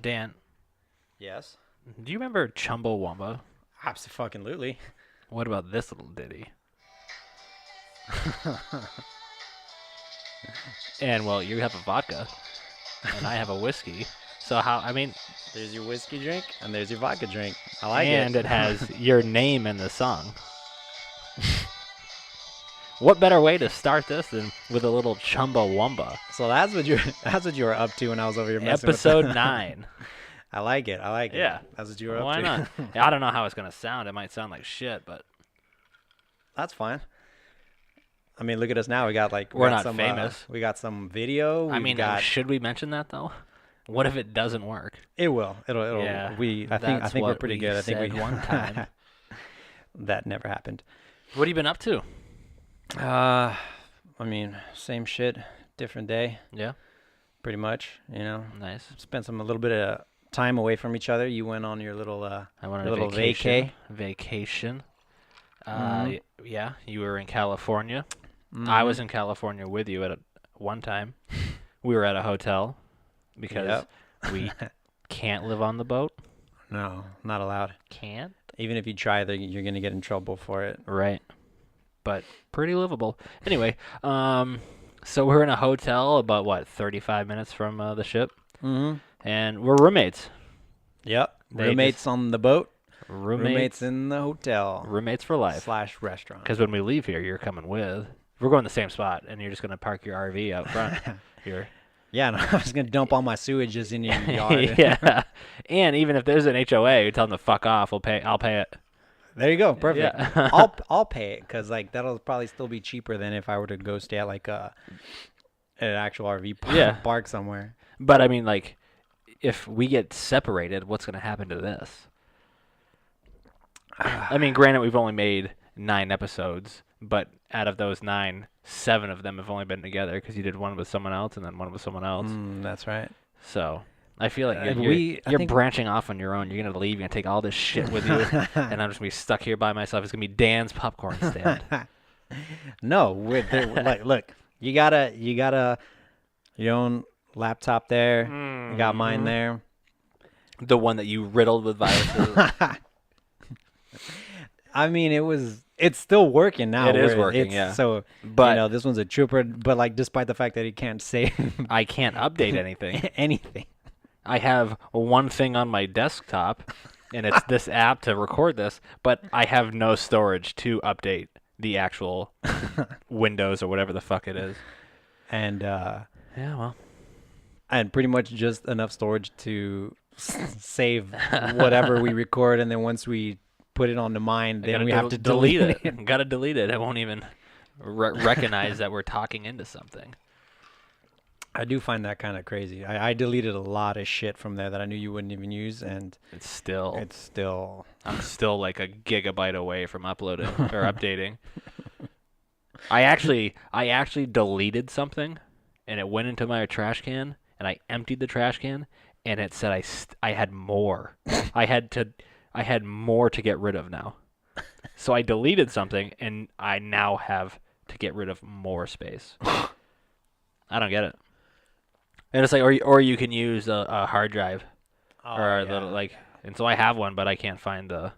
Dan, Yes. do you remember Chumbawamba? Absolutely. What about this little ditty? And, well, you have a vodka, and I have a whiskey. So There's your whiskey drink, and there's your vodka drink. I like it. and it has your name in the song. What better way to start this than with a little Chumbawamba? So that's what you were up to when I was over here messing Episode with 9. I like it. Yeah. That's what you were up Why to. not? I don't know how it's going to sound. It might sound like shit, but That's fine. I mean, look at us now. We got We're not some, famous. we got some video. Should we mention that, though? What if it doesn't work? It will. It'll. Yeah, I think we're what pretty we good. I think said we one time. that never happened. What have you been up to? I mean, same shit, different day, Yeah, pretty much. You know, nice. spent a little bit of time away from each other. You went on your little I went on your a little vacation. vacay. Vacation. Mhm. Yeah, you were in California. Mhm. I was in California with you at one time. We were at a hotel because Yep. we can't live on the boat. No, not allowed. Can't. Even if you try, you're gonna get in trouble for it. Right. But pretty livable. Anyway, so we're in a hotel about 35 minutes from the ship, Mm-hmm. and we're roommates. Yep. They Roommates on the boat. Roommates in the hotel. Roommates for life. / restaurant. Because when we leave here, you're coming with. We're going to the same spot, and you're just gonna park your RV out front. You're Yeah, no, I was gonna dump all my sewage just in your yard. yeah. And even if there's an HOA, you tell them to fuck off. I'll pay it. There you go. Perfect. Yeah. I'll pay it because that'll probably still be cheaper than if I were to go stay at an actual RV park somewhere. But I mean, if we get separated, what's gonna happen to this? I mean, granted, we've only made 9 episodes, but out of those 9, 7 of them have only been together because you did one with someone else and then one with someone else. That's right. So I feel like I you're think- branching off on your own. You're gonna leave. You're gonna take all this shit with you, and I'm just gonna be stuck here by myself. It's gonna be Dan's popcorn stand. No, look, you got your own laptop there. You got mine there. The one that you riddled with viruses. I mean, it's still working now. It is working, yeah. So, But this one's a trooper. But despite the fact that he can't say I can't update anything. anything. I have one thing on my desktop, and it's this app to record this, but I have no storage to update the actual Windows or whatever the fuck it is. And Yeah, well. and pretty much just enough storage to save whatever we record, and then once we put it onto mine, then we have to delete it. Gotta delete it. It won't even recognize that we're talking into something. I do find that kind of crazy. I deleted a lot of shit from there that I knew you wouldn't even use, and It's still I'm still like a gigabyte away from uploading or updating. I actually deleted something, and it went into my trash can, and I emptied the trash can, and it said I had more. I had more to get rid of now. So I deleted something, and I now have to get rid of more space. I don't get it. And it's like, or you can use a hard drive, and so I have one, but I can't find the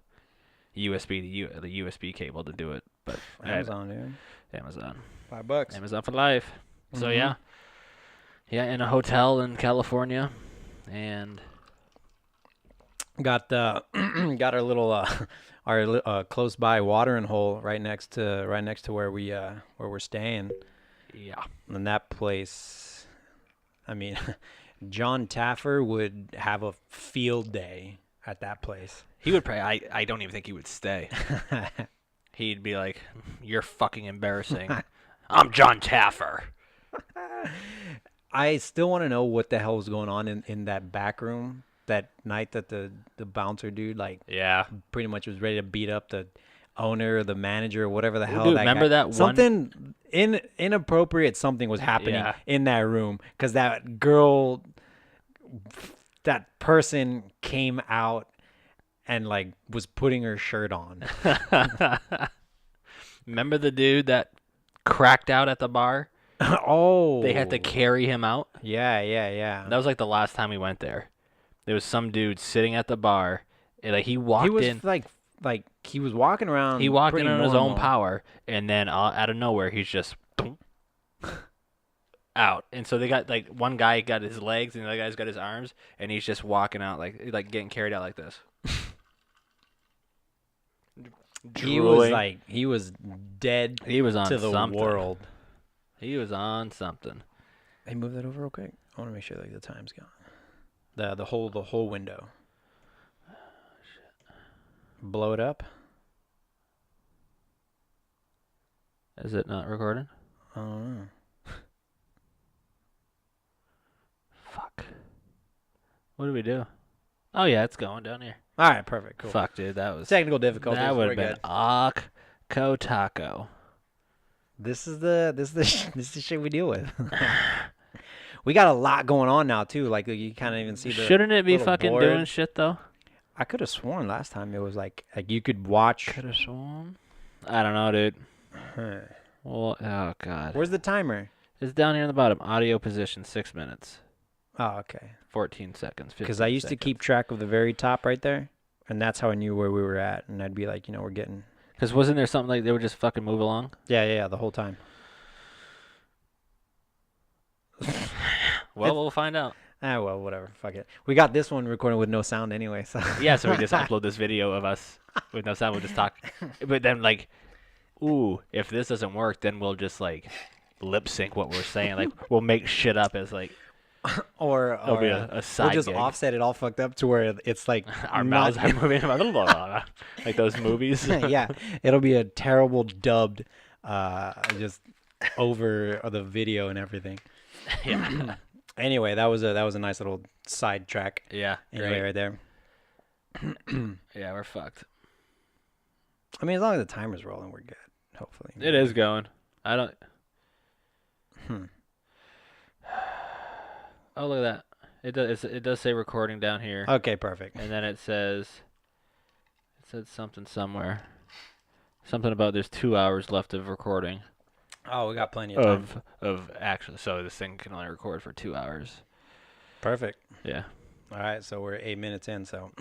USB the USB cable to do it. But Amazon, dude. Amazon, $5. Amazon for life. So yeah, in a hotel in California, and Got our little our close by watering hole right next to where we're staying. yeah, And that place, I mean, John Taffer would have a field day at that place. he would pray. I don't even think he would stay. He'd be like, "You're fucking embarrassing." I'm John Taffer. I still want to know what the hell was going on in that back room that night that the bouncer dude Yeah. pretty much was ready to beat up the owner or the manager or whatever the hell. Dude, that remember guy. that one- something inappropriate something was happening Yeah. in that room because that girl, that person came out and was putting her shirt on. Remember the dude that cracked out at the bar? Oh, They had to carry him out. Yeah. That was like the last time we went there. There was some dude sitting at the bar. And, like he walked He was in. like he was walking around. He walked pretty in on his normal. own power, and then out of nowhere, he's just out. And so they got like one guy got his legs, and the other guy's got his arms, and he's just walking out like getting carried out like this. He was dead. He was on to the something. world. He was on something. Hey, move that over real quick. I want to make sure like the time's gone. The whole window. Blow it up. Is it not recording? I don't know. Fuck. What do we do? Oh yeah, it's going down here. All right, perfect, cool. Fuck, dude, that was Technical difficulties. that would We're have been good. Akko Taco. This is the shit we deal with. We got a lot going on now too. Like you kind of even see the. Shouldn't it be little fucking board. doing shit though? I could have sworn last time it was like you could watch. Could have sworn. I don't know, dude. Huh. Well, oh god. Where's the timer? It's down here on the bottom. Audio position 6 minutes, Oh, okay. 14 seconds. Because I used to keep track of the very top right there, and that's how I knew where we were at. And I'd be like, we're getting. Because wasn't there something like they would just fucking move along? Yeah, the whole time. Well, we'll find out. Well, whatever. Fuck it. We got this one recording with no sound anyway, so. Yeah, so we just upload this video of us with no sound. We'll just talk. But then, like, ooh, if this doesn't work, then we'll just, like, lip sync what we're saying. Like, we'll make shit up as, like, or it'll be a side we'll just gig. offset it all fucked up to where it's like Our mouths are moving. Like those movies. Yeah, it'll be a terrible dubbed, just over the video and everything. Yeah. Anyway, that was a nice little side track. Yeah. Anyway, Great. right there. Yeah, we're fucked. I mean, as long as the timer's rolling, we're good. Hopefully. It is going. I don't. Oh, look at that. It does say recording down here. Okay, perfect. And then it said something somewhere. Something about there's 2 hours left of recording. Oh, we got plenty of time. Of action. So this thing can only record for 2 hours. Perfect. Yeah. All right, so we're 8 minutes in, so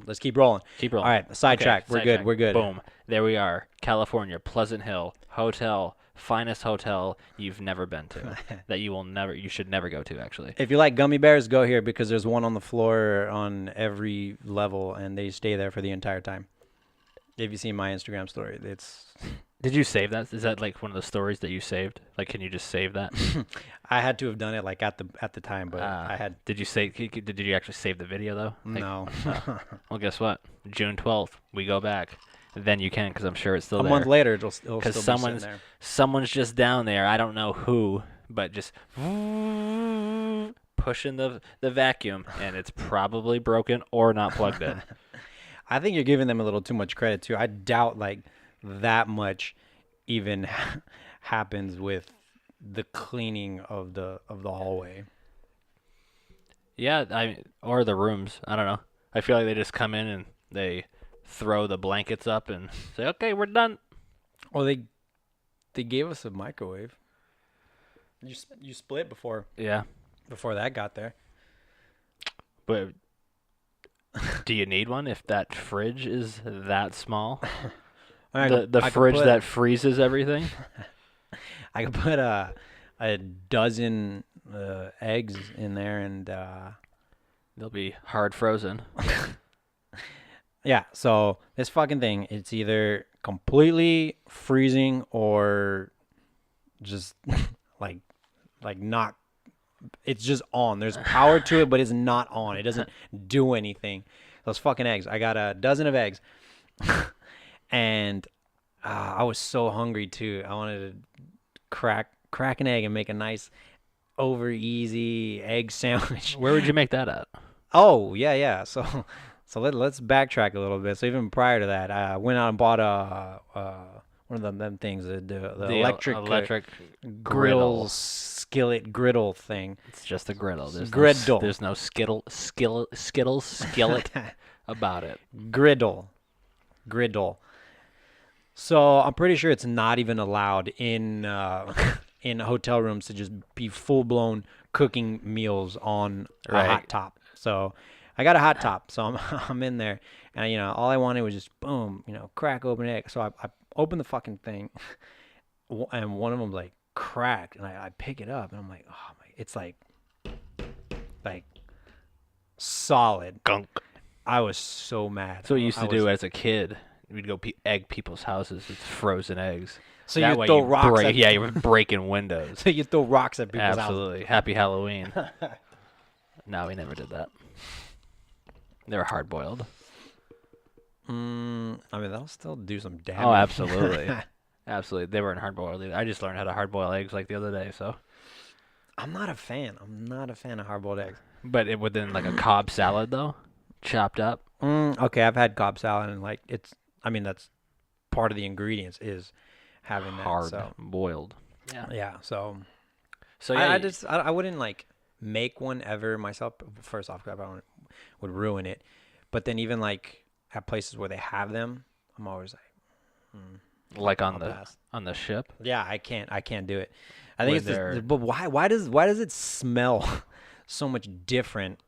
let's keep rolling. Keep rolling. All right, sidetrack. We're good. Sidetrack. We're good. Boom. There we are. California, Pleasant Hill hotel, finest hotel you've never been to. That you should never go to, actually. If you like gummy bears, go here because there's one on the floor on every level, and they stay there for the entire time. If you see my Instagram story, it's. Did you save that? Is that like one of the stories that you saved? Like, can you just save that? I had to have done it like at the time, but I had. Did you Did you actually save the video though? Like, No. Well, guess what? June 12th, we go back. Then you can, because I'm sure it's still A there. month later, it'll still be sitting someone's there. someone's just down there. I don't know who, but just pushing the vacuum, and it's probably broken or not plugged in. I think you're giving them a little too much credit too. I doubt like that much even happens with the cleaning of the hallway. Yeah, or the rooms. I don't know. I feel like they just come in and they throw the blankets up and say, "Okay, we're done." Well, they gave us a microwave. You split before Yeah, that got there. but do you need one if that fridge is that small? The fridge that freezes everything. I could put a dozen eggs in there, and They'll be hard frozen. yeah. So this fucking thing, it's either completely freezing or just like not. It's just on. There's power to it, but it's not on. It doesn't do anything. Those fucking eggs. I got a dozen of eggs. And I was so hungry too. I wanted to crack an egg and make a nice over easy egg sandwich. Where would you make that at? Oh, yeah. So let's backtrack a little bit. So even prior to that, I went out and bought one of them things, the electric grill skillet griddle thing. It's just a griddle. There's no skillet about it. Griddle. So I'm pretty sure it's not even allowed in hotel rooms to just be full blown cooking meals on a hot top. So I got a hot top, so I'm I'm in there, and all I wanted was just boom, crack open an egg. So I opened the fucking thing, and one of them like cracked, and I pick it up, and I'm like, oh my, it's like solid. Gunk. I was so mad. That's what we used to do as a kid. We'd go egg people's houses with frozen eggs. So that you way throw rocks. yeah, you were breaking windows. So you throw rocks at people's houses. Absolutely. Happy Halloween. No, we never did that. They were hard boiled. I mean, that'll still do some damage. Oh, absolutely. Absolutely. They weren't hard boiled either. I just learned how to hard boil eggs like the other day, so. I'm not a fan of hard boiled eggs. But within like a Cobb salad though, chopped up. Okay, I've had Cobb salad, and like that's part of the ingredients is having that Hard so. boiled. Yeah. Yeah. So yeah, I wouldn't like make one ever myself. First off, because I would ruin it. But then even like at places where they have them, I'm always like, like on pass. the ship. Yeah, I can't do it. I think When but why does it smell so much different?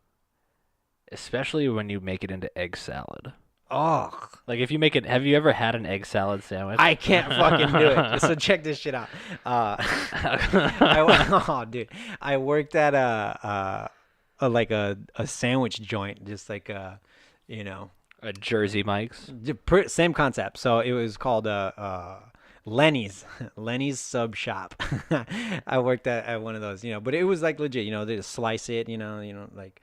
Especially when you make it into egg salad. Oh, Like if you make it, have you ever had an egg salad sandwich? I can't fucking do it. So check this shit out. Dude, I worked at a sandwich joint, just like a Jersey Mike's. same concept. So it was called Lenny's Sub Shop. I worked at one of those, but it was like legit. They just slice it, like.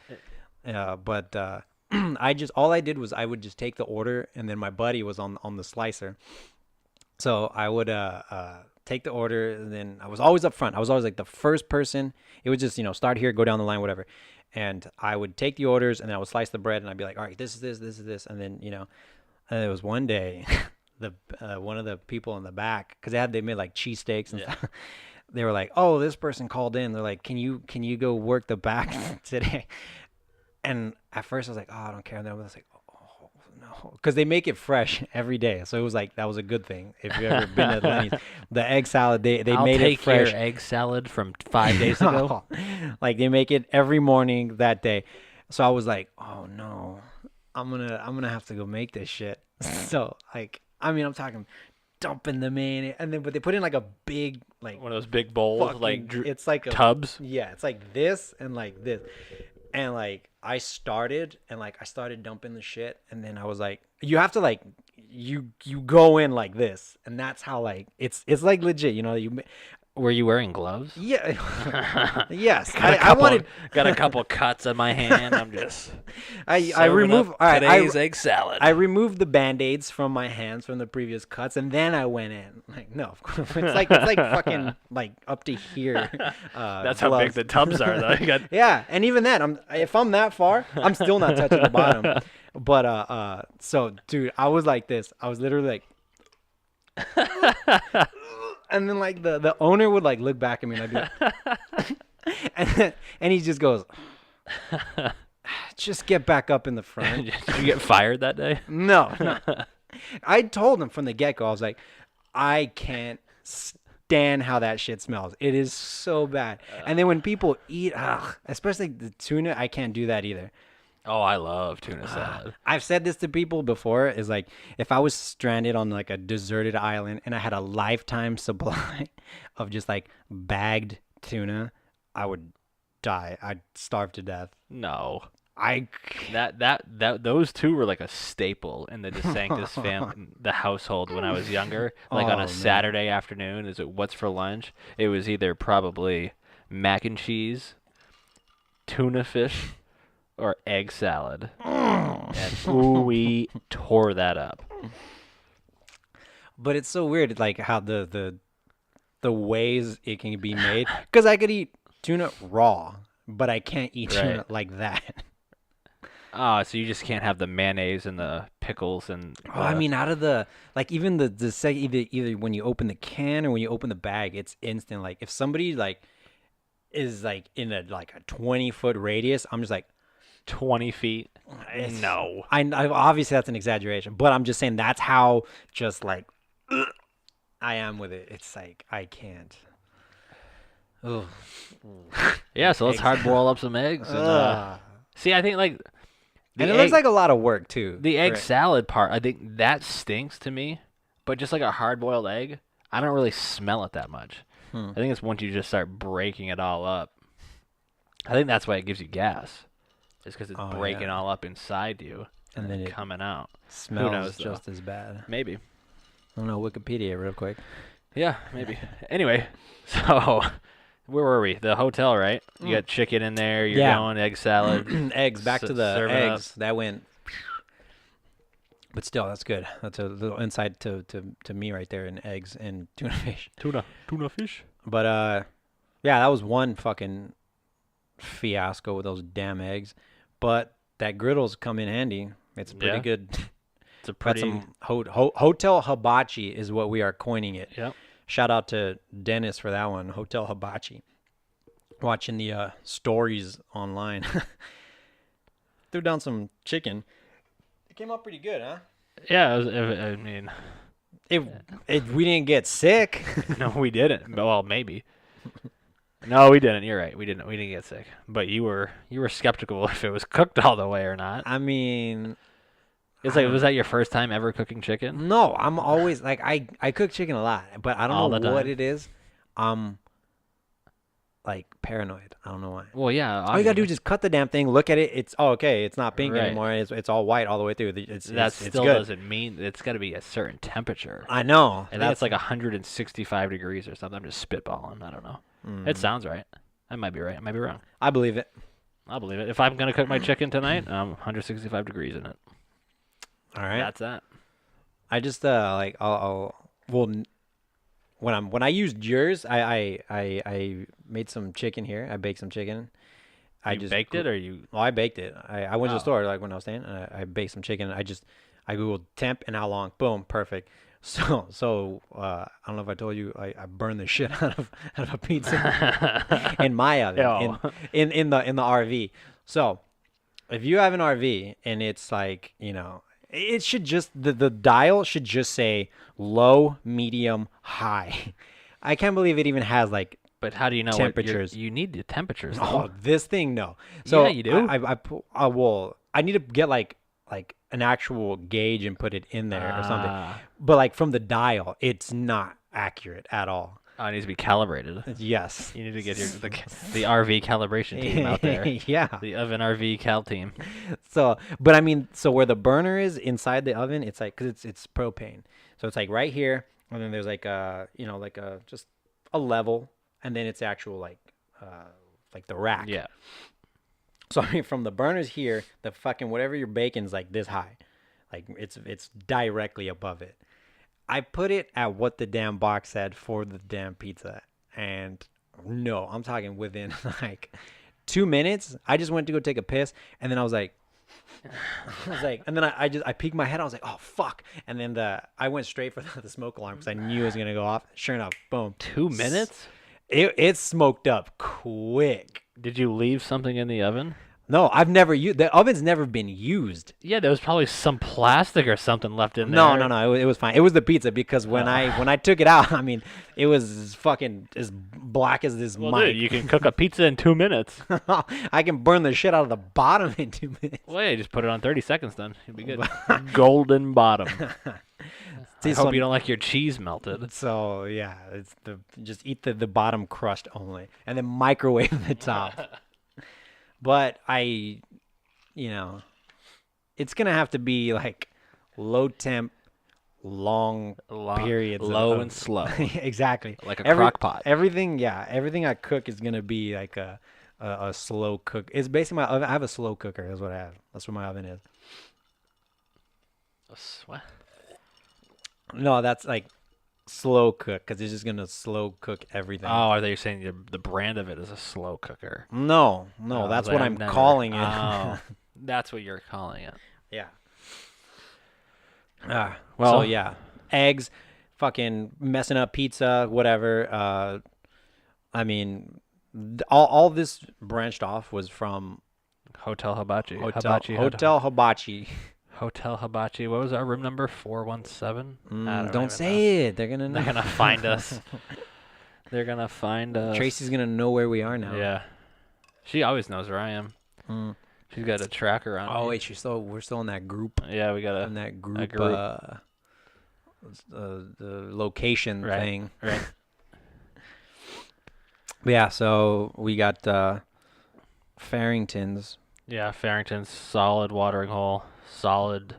But all I did was I would just take the order, and then my buddy was on the slicer. So I would take the order, and then I was always up front. I was always like the first person. It was just start here, go down the line, whatever. And I would take the orders, and then I would slice the bread, and I'd be like, all right, this is this, and then and there was one day, one of the people in the back, because they made like cheesesteaks and stuff. They were like, oh, this person called in. They're like, can you go work the back today? And at first I was like, oh, I don't care. And then I was like, oh, no. Because they make it fresh every day. So it was like, that was a good thing. If you've ever been to Lenny's, the egg salad, they made it fresh. I'll take your egg salad from 5 days ago. Like they make it every morning that day. So I was like, oh no, I'm gonna have to go make this shit. So like, I mean, I'm talking dumping them in, and then but they put in like a big one of those big bowls, it's like tubs. Yeah, it's like this and like this. And like I started dumping the shit, and then I was like, you have to like you go in like this, and that's how like it's like legit, Were you wearing gloves? Yeah. Yes. Got a couple cuts on my hand. I'm just I removed today's egg salad. I removed the band-aids from my hands from the previous cuts, and then I went in. Like, no, of course. It's like fucking like up to here. That's how big the tubs are though. Yeah, and even then if I'm that far, I'm still not touching the bottom. But so dude, I was like this. I was literally like and then like the owner would like look back at me, and I'd be like, and he just goes, just get back up in the front. Did you get fired that day? No. I told him from the get-go, I was like, I can't stand how that shit smells. It is so bad. And then when people eat, especially the tuna, I can't do that either. Oh, I love tuna salad. I've said this to people before, is like, if I was stranded on like a deserted island and I had a lifetime supply of just like bagged tuna, I would die. I'd starve to death. No. Those two were like a staple in the DeSanctis family, the household when I was younger. Like on a Saturday afternoon, is it what's for lunch? It was either probably mac and cheese, tuna fish, or egg salad. And we tore that up. But it's so weird, like how the ways it can be made. Because I could eat tuna raw, but I can't eat tuna like that. So you just can't have the mayonnaise and the pickles and. I mean, out of the like, even the either when you open the can or when you open the bag, it's instant. Like if somebody like is like in a 20-foot radius, I'm just like. 20 feet. No. I obviously that's an exaggeration, but I'm just saying that's how just like I am with it. It's like I can't. Yeah, so let's hard boil up some eggs. And, see, I think like And it looks like a lot of work too. The egg salad part, I think that stinks to me. But just like a hard-boiled egg, I don't really smell it that much. I think it's once you just start breaking it all up. I think that's why it gives you gas. It's because it's breaking all up inside you and then coming out. Smells just as bad. Maybe. I don't know, Wikipedia real quick. Yeah, maybe. Anyway, so where were we? The hotel, right? You got chicken in there. You're going egg salad. Eggs. Back to the eggs. That went. But still, that's good. That's a little insight to me right there in eggs and tuna fish. Tuna fish. But yeah, that was one fucking fiasco with those damn eggs. But that griddle's come in handy. It's pretty good. It's a pretty. Got some Hotel Hibachi is what we are coining it. Yep. Shout out to Dennis for that one. Hotel Hibachi. Watching the stories online. Threw down some chicken. It came out pretty good, huh? Yeah, I mean, we didn't get sick. No, we didn't. Well, maybe. No, we didn't. You're right. We didn't get sick. But you were skeptical if it was cooked all the way or not. I mean, it's like, was that your first time ever cooking chicken? No, I'm always like I cook chicken a lot, but I don't know what it is. Like paranoid. I don't know why. Well, yeah. All you gotta do is just cut the damn thing. Look at it. It's okay. It's not pink anymore. It's all white all the way through. That still doesn't mean it's got to be a certain temperature. I know. And that's like 165 degrees or something. I'm just spitballing. I don't know. It sounds right. I might be right. I might be wrong. I believe it. I'll believe it. If I'm gonna cook my chicken tonight, 165 degrees in it. All right. That's that. I just when I used yours, I made some chicken here. I baked some chicken. You baked it or you? Well, I baked it. I went to the store like when I was staying. I baked some chicken. I googled temp and how long. Boom, perfect. So I don't know if I told you I burned the shit out of a pizza in my oven in the RV. So if you have an RV and it's like, you know, it should just the dial should just say low, medium, high. I can't believe it even has like. But how do you know temperatures? You need the temperatures. Though. Oh, this thing no. So yeah, you do. I need to get like an actual gauge and put it in there or something. But like from the dial, it's not accurate at all. Oh, it needs to be calibrated. Yes. You need to get the RV calibration team out there. Yeah. The oven RV cal team. So, but I mean, so where the burner is inside the oven, it's like, cause it's propane. So it's like right here. And then there's like just a level. And then it's actual like the rack. Yeah. So I mean, from the burners here, the fucking whatever you're baking's like this high, like it's directly above it. I put it at what the damn box said for the damn pizza, and no, I'm talking within like 2 minutes. I just went to go take a piss, and then I was like, and then I peeked my head. I was like, oh fuck, and then I went straight for the smoke alarm because I knew it was gonna go off. Sure enough, boom. 2 minutes? It smoked up quick. Did you leave something in the oven? No, I've never used the oven's never been used. Yeah, there was probably some plastic or something left in there. No, it was fine. It was the pizza because when I took it out, I mean, it was fucking as black as this mic. Dude, you can cook a pizza in 2 minutes. I can burn the shit out of the bottom in 2 minutes. Well, yeah, just put it on 30 seconds then. You'll be good. Golden bottom. I hope you don't like your cheese melted. So yeah, it's just eat the bottom crust only, and then microwave the top. But it's gonna have to be like low temp, long periods, low and slow. Exactly, like a crock pot. Everything I cook is gonna be like a slow cook. It's basically my oven. I have a slow cooker. That's what I have. That's what my oven is. What? No, that's like slow cook because it's just gonna slow cook everything. Oh, I thought you were saying the brand of it is a slow cooker. No, that's what I'm calling it. Oh, that's what you're calling it. Yeah. Well, so yeah, eggs, fucking messing up pizza, whatever. I mean, all this branched off was from Hotel Hibachi. Hotel Hibachi. Hotel Hibachi. What was our room number? 417. Don't say it. They're gonna find us. They're gonna find us. Tracy's gonna know where we are now. Yeah, she always knows where I am. She's got a tracker on. Oh me. wait, we're still in that group. Yeah, we got In that group. group. The location Right, thing. right. But yeah, so we got Farrington's. Yeah, Farrington's solid watering hole. Solid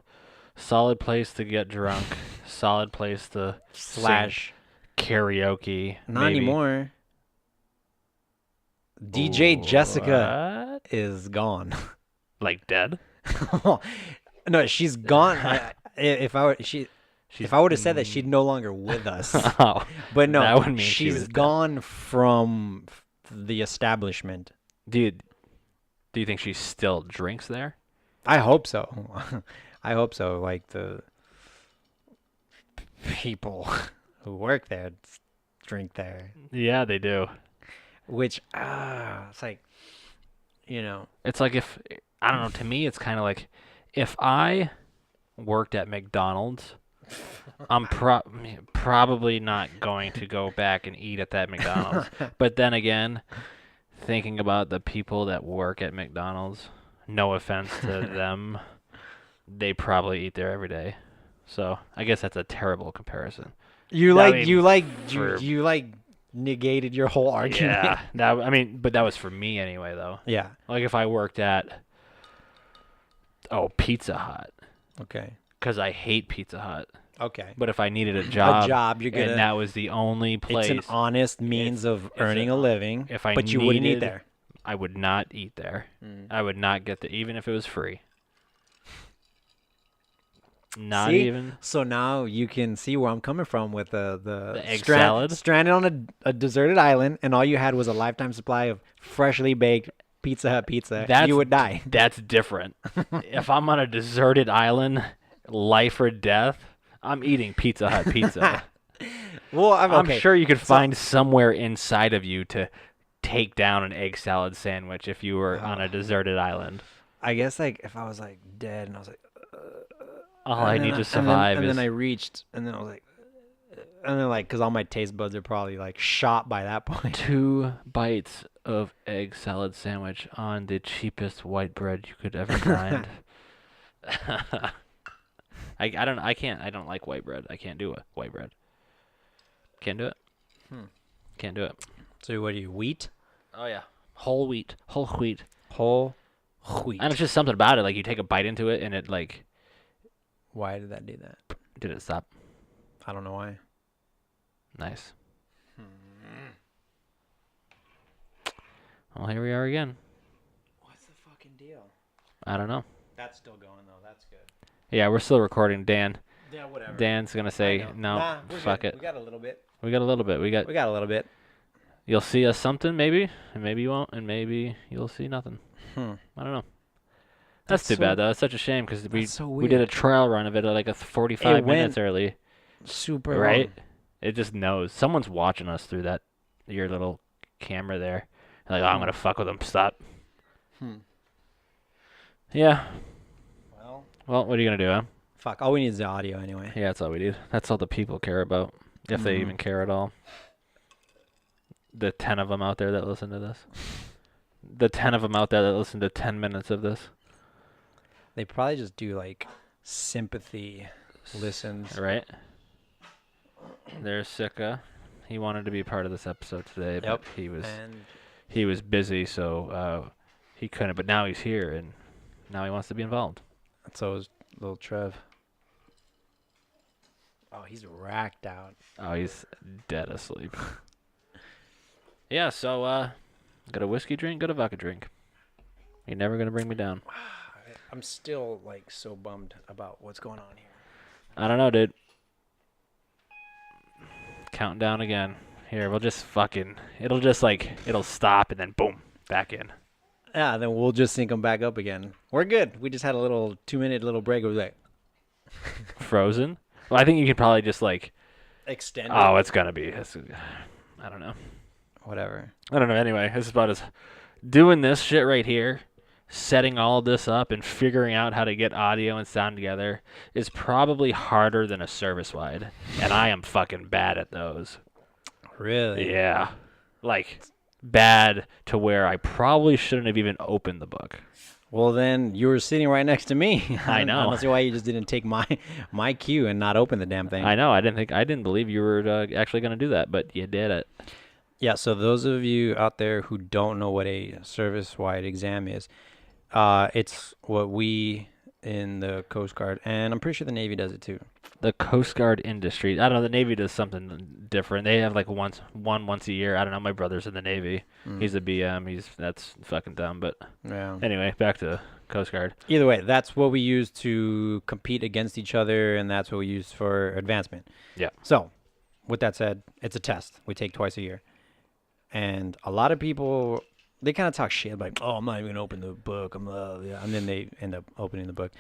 place to get drunk. Solid place to Slash. sing karaoke. Not maybe. anymore. DJ Jessica What? is gone. Like dead? No, she's gone. If I would have said that, she'd no longer with us. Oh, But no, that would mean she she's was dead. gone from the establishment. Dude, do you think she still drinks there? I hope so. I hope so. Like the people who work there drink there, Yeah, they do. which it's like, you know, It's like if I don't know. To me, it's kind of like if I worked at McDonald's, I'm probably not going to go back and eat at that McDonald's. But then again, thinking about the people that work at McDonald's, no offense to them, they probably eat there every day. So I guess that's a terrible comparison. you I like mean, you like negated your whole argument. Yeah, but that was for me anyway, though. Yeah. Like if I worked at Pizza Hut, Okay. because I hate Pizza Hut. Okay. But if I needed a job, you're gonna. and that was the only place, It's an honest means of it's earning a living. if I but you wouldn't eat needed- there. I would not eat there. I would not get even if it was free. Not See? even. So now you can see where I'm coming from with the egg salad? stranded on a deserted island, and all you had was a lifetime supply of freshly baked Pizza Hut pizza. You would die. That's different. If I'm on a deserted island, life or death, I'm eating Pizza Hut pizza. Well, I'm okay. sure you could find somewhere inside of you to take down an egg salad sandwich if you were on a deserted island. I guess like if I was like dead and I was like, All I and need then to survive and is then I reached, and then I was like, and then like, cause all my taste buds are probably like shot by that point. 2 bites of egg salad sandwich on the cheapest white bread you could ever find. I don't like white bread. I can't do it. White bread. Can't do it. Can't do it. So what do you, wheat? Oh yeah. Whole wheat. Whole wheat. Whole wheat. And it's just something about it. Like you take a bite into it and it like, Why did that do that? did it stop? I don't know why. Nice. Well, here we are again. What's the fucking deal? I don't know. That's still going though. That's good. Yeah, we're still recording. Dan. Yeah, whatever. Dan's gonna say no. Nah, we're Fuck good. it. We got a little bit. We got a little bit. We got a little bit. You'll see us something maybe, and maybe you won't, and maybe you'll see nothing. Hmm. I don't know. That's too bad though. It's such a shame because we so we did a weird. trial run of it at like a 45 It minutes went early, Super right? long. It just knows someone's watching us through your little camera there. Like, oh, I'm gonna fuck with them. Stop. Hmm. Yeah. Well, Well, what are you gonna do, huh? fuck. All we need is the audio anyway. Yeah, that's all we need. That's all the people care about, if they even care at all. The 10 of them out there that listen to this. The 10 of them out there that listen to 10 minutes of this. They probably just do like sympathy listens. Right? There's Sika. He wanted to be part of this episode today, but And he was busy, so he couldn't. But now he's here, and now he wants to be involved. so is little Trev. Oh, he's racked out. Oh, he's dead asleep. Yeah, so got a whiskey drink, got a vodka drink. You're never gonna bring me down. I'm still like so bummed about what's going on here. I don't know, dude. Counting down again. Here, we'll just it'll stop and then boom, back in. Yeah, then we'll just sync them back up again. We're good. We just had a little 2-minute little break. We're like Frozen? Well, I think you can probably just like, extend. oh, it's gonna be. I don't know. Whatever. I don't know. Anyway, this is about as doing this shit right here, setting all of this up and figuring out how to get audio and sound together is probably harder than a service wide, and I am fucking bad at those. Really? Yeah, like bad to where I probably shouldn't have even opened the book. Well, then you were sitting right next to me. I I know. don't see why you just didn't take my cue and not open the damn thing. I know. I didn't believe you were actually going to do that, but you did it. Yeah, so those of you out there who don't know what a service-wide exam is, it's what we in the Coast Guard, and I'm pretty sure the Navy does it too. The Coast Guard industry. I don't know. The Navy does something different. They have like once a year. I don't know. My brother's in the Navy. He's a BM. That's fucking dumb. But Yeah. anyway, back to Coast Guard. Either way, that's what we use to compete against each other, and that's what we use for advancement. Yeah. So, with that said, it's a test we take twice a year. And a lot of people, they kind of talk shit like, "Oh, I'm not even gonna open the book." Yeah. And then they end up opening the book.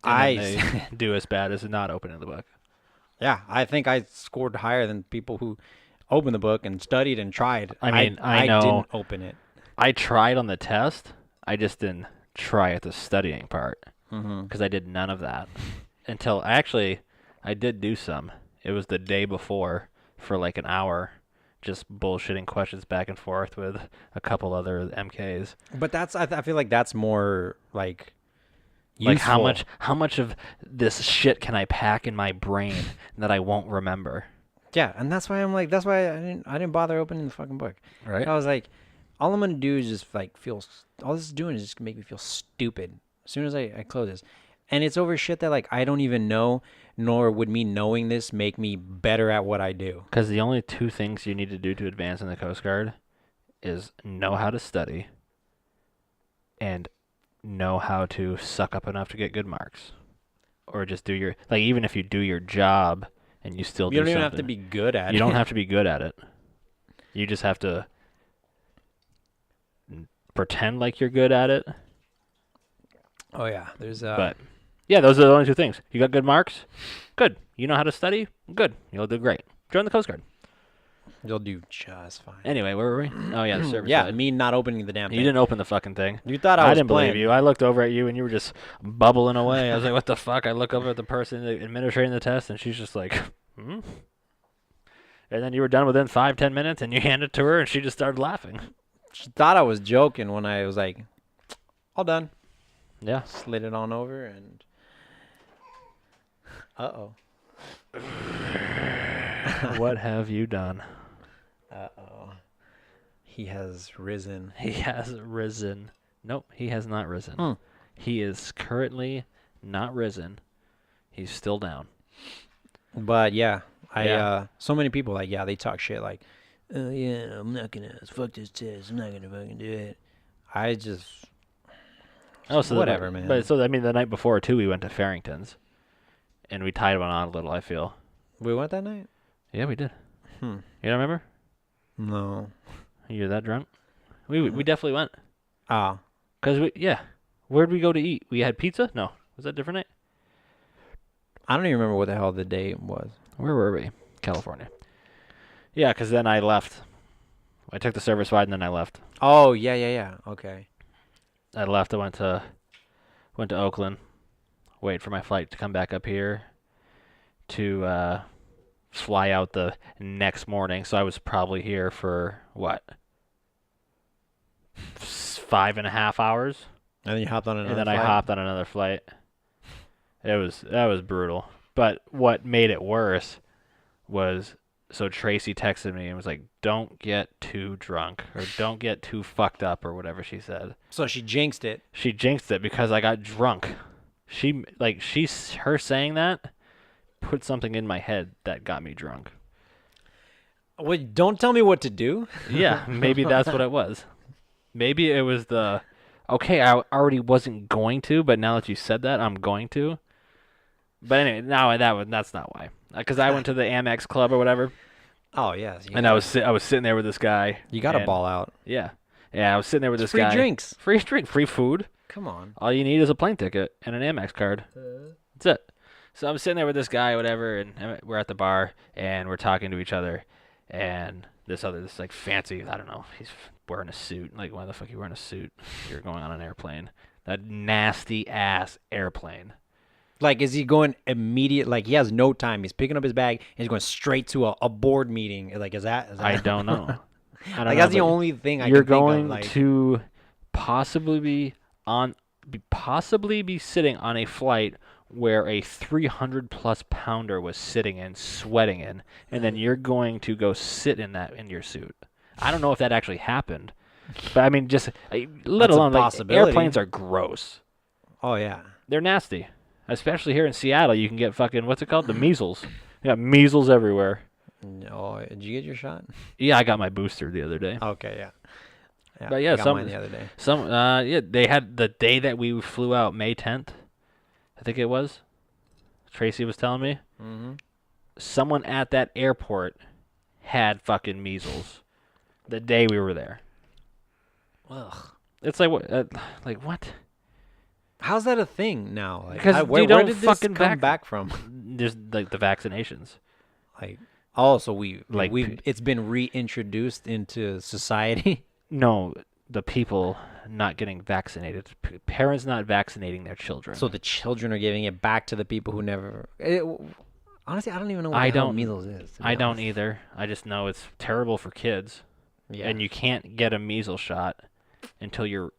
And then they do as bad as not opening the book. Yeah, I think I scored higher than people who opened the book and studied and tried. I mean, I know. didn't open it. I tried on the test. I just didn't try at the studying part because I did none of that until actually I did do some. It was the day before for like an hour, just bullshitting questions back and forth with a couple other MKs. But that's I feel like that's more like Like useful. how much of this shit can I pack in my brain that I won't remember? Yeah, and that's why I didn't bother opening the fucking book. Right? I was like, all I'm gonna do is just like all this is doing is just make me feel stupid as soon as I close this, and it's over shit that like I don't even know, nor would me knowing this make me better at what I do. Because the only two things you need to do to advance in the Coast Guard is know how to study and know how to suck up enough to get good marks, or just do your even if you do your job and you still You don't do even something, have to be good at it. you don't have to be good at it. You just have to pretend like you're good at it. Oh yeah, there's But yeah, those are the only two things. You got good marks, good. You know how to study, good. You'll do great. Join the Coast Guard. you'll do just fine. Anyway, where were we? Oh yeah, the service. Yeah, side. me not opening the damn thing. You didn't open the fucking thing. You thought I was didn't playing. believe you. I looked over at you and you were just bubbling away. I was like, what the fuck? I look over at the person administrating the test and she's just like, hmm? And then you were done within 5-10 minutes and you handed it to her and she just started laughing. She thought I was joking when I was like, all done. Yeah. Slid it on over and uh-oh. What have you done? Uh-oh. He has risen. He has risen. Nope, he has not risen. He is currently not risen. He's still down. But yeah, Yeah. so many people like, yeah, they talk shit like, oh yeah, I'm not gonna fuck this test. I'm not gonna fucking do it. I just whatever, man. But so I mean, the night before too, we went to Farrington's, and we tied one on a little. I feel. We went that night? Yeah, we did. Hmm. You don't remember? No. You're that drunk? We definitely went. Ah. Where'd we go to eat? We had pizza? No. Was that a different night? I don't even remember what the hell the day was. Where were we? California. Yeah, because then I left. I took the service wide and then I left. Oh, yeah. Okay. I left. I went to Oakland. Wait for my flight to come back up here to fly out the next morning. So I was probably here for what? 5.5 hours. And then you hopped on another And then flight? I hopped on another flight. That was brutal. But what made it worse was so Tracy texted me and was like, "Don't get too drunk or don't get too fucked up or whatever she said." So she jinxed it. She jinxed it because I got drunk. Her saying that put something in my head that got me drunk. Wait, don't tell me what to do. Yeah, maybe that's what it was. Maybe it was okay, I already wasn't going to, but now that you said that, I'm going to. But anyway, that's not why. Because I went to the Amex Club or whatever. Oh, yes. And I was sitting there with this guy. You got to ball out. Yeah. Yeah, I was sitting there with this free guy. Free drinks. Free drink, free food. Come on. All you need is a plane ticket and an Amex card. That's it. So I'm sitting there with this guy, whatever, and we're at the bar, and we're talking to each other. And this like fancy, I don't know, he's wearing a suit. Like, why the fuck are you wearing a suit? You're going on an airplane. That nasty ass airplane. Like, is he going immediate? Like, he has no time. He's picking up his bag and he's going straight to a board meeting. Like, is that? I don't know. That's the only thing I can think of. You're going to possibly be on possibly be sitting on a flight where a 300+ pounder was sitting in, sweating in, and then you're going to go sit in that in your suit. I don't know if that actually happened, but I mean, just let alone like airplanes are gross. Oh yeah, they're nasty, especially here in Seattle. You can get fucking what's it called, the measles. You got measles everywhere. Oh, did you get your shot? Yeah, I got my booster the other day. Okay, yeah. But yeah, I got mine the other day. Yeah, they had the day that we flew out, May 10th, I think it was. Tracy was telling me. Mm-hmm. Someone at that airport had fucking measles the day we were there. Ugh. It's like what? Like what? How's that a thing now? Like, Because where don't did this fucking come back from? There's like the vaccinations. Like, so it's been reintroduced into society. No, the people not getting vaccinated. Parents not vaccinating their children. So the children are giving it back to the people who never. Honestly, I don't even know what the hell measles is. I don't either. I just know it's terrible for kids. Yeah. And you can't get a measles shot until you're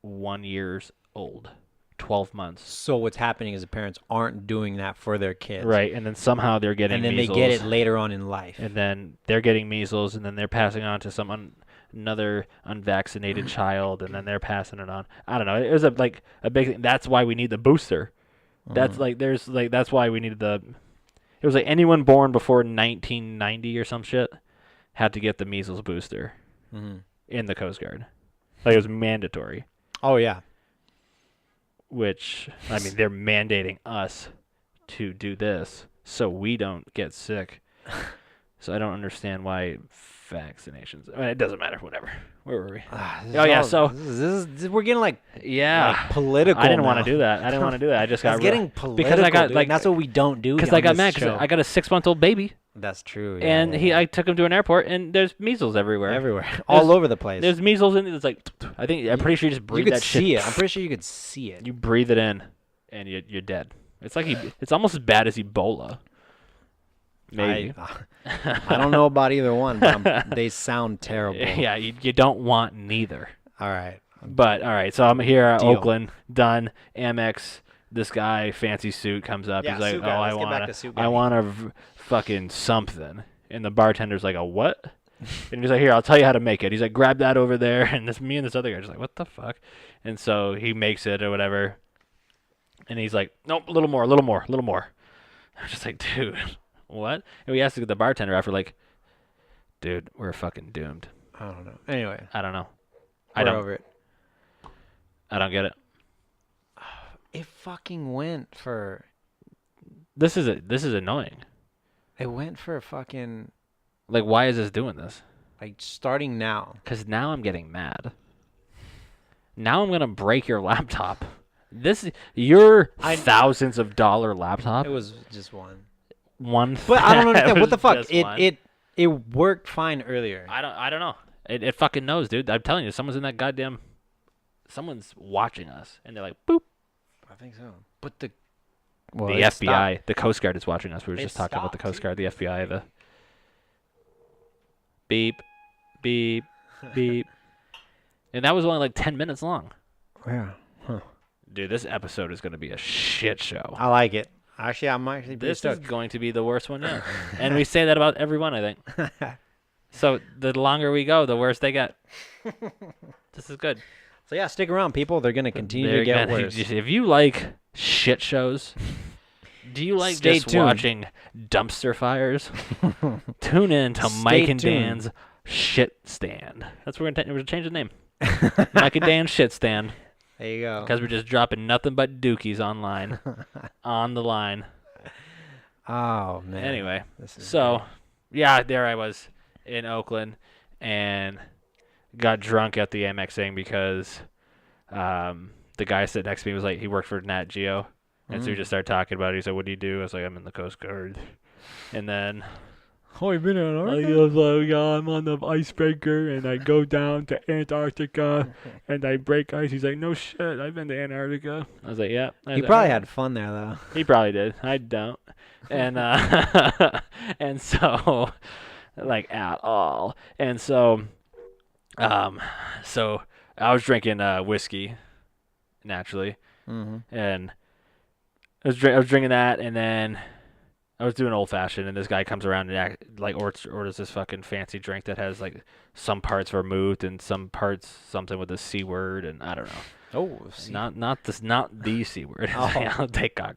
1 year old. 12 months. So what's happening is the parents aren't doing that for their kids. Right, and then somehow they're getting measles. And then they get it later on in life. And then they're getting measles, and then they're passing on to another unvaccinated child, and then they're passing it on. I don't know. It was a big thing. That's why we need the booster. That's that's why we needed it was like anyone born before 1990 or some shit had to get the measles booster in the Coast Guard. Like it was mandatory. Oh yeah. Which, I mean, they're mandating us to do this so we don't get sick. So I don't understand why vaccinations. I mean, it doesn't matter. Whatever. Where were we? We're getting like political. I didn't want to do that. I just got getting political because I got dude. That's what we don't do. Because I got mad because I got a 6-month-old baby. That's true. Yeah, and I took him to an airport, and there's measles everywhere. All over the place. There's measles, and it's like I'm pretty sure you just breathe that shit. You could see it. I'm pretty sure you could see it. You breathe it in, and you're dead. It's like it's almost as bad as Ebola. Maybe. I don't know about either one, but they sound terrible. Yeah, you don't want neither. All right. But, all right, so I'm here at Oakland, done, Amex. This guy, fancy suit, comes up. Yeah, he's like, I want a fucking something. And the bartender's like, a what? And he's like, here, I'll tell you how to make it. He's like, grab that over there. And me and this other guy are just like, what the fuck? And so he makes it or whatever. And he's like, nope, a little more. I'm just like, dude, what? And we asked the bartender after, like, dude, we're fucking doomed. I don't know. Anyway. I don't know. We're over it. I don't get it. It fucking went for. This is annoying. It went for fucking. Like, why is this doing this? Like, starting now. Because now I'm getting mad. Now I'm gonna break your laptop. Your thousands of dollar laptop. It was just one. But I don't understand. What the fuck? It worked fine earlier. I don't know. It fucking knows, dude. I'm telling you, someone's watching us, and they're like, boop. I think so. But the FBI, the Coast Guard is watching us. We were just talking about the Coast Guard, the FBI, the beep, beep, beep. And that was only like 10 minutes long. Yeah. Huh. Dude, this episode is going to be a shit show. I like it. Actually, I'm pretty This stoked. is going to be the worst one yet. And we say that about every one, I think. So the longer we go, the worse they get. This is good. So yeah, stick around, people. They're going to continue to get worse. If you like shit shows, do you like Stay just tuned. watching dumpster fires? Tune in to Mike and Dan's Shit Stand. That's what we're going to change the name. Mike and Dan's Shit Stand. There you go. Because we're just dropping nothing but dookies online. On the line. Oh, man. Anyway, great. Yeah, there I was in Oakland and got drunk at the Amex thing because the guy sitting next to me was like, he worked for Nat Geo. And so we just started talking about it. He said, what do you do? I was like, I'm in the Coast Guard. And then... Oh, you've been in Antarctica? I was like, yeah, I'm on the icebreaker, and I go down to Antarctica, and I break ice. He's like, no shit, I've been to Antarctica. I was like, yeah. He probably had fun there, though. He probably did. I don't. And and so, like, at all. And so I was drinking whiskey naturally. Mm-hmm. And I was drinking that, and then I was doing old fashioned, and this guy comes around and orders this fucking fancy drink that has like some parts vermouth and some parts something with the C word, and I don't know. Oh, Not the C word. Oh. I'll take a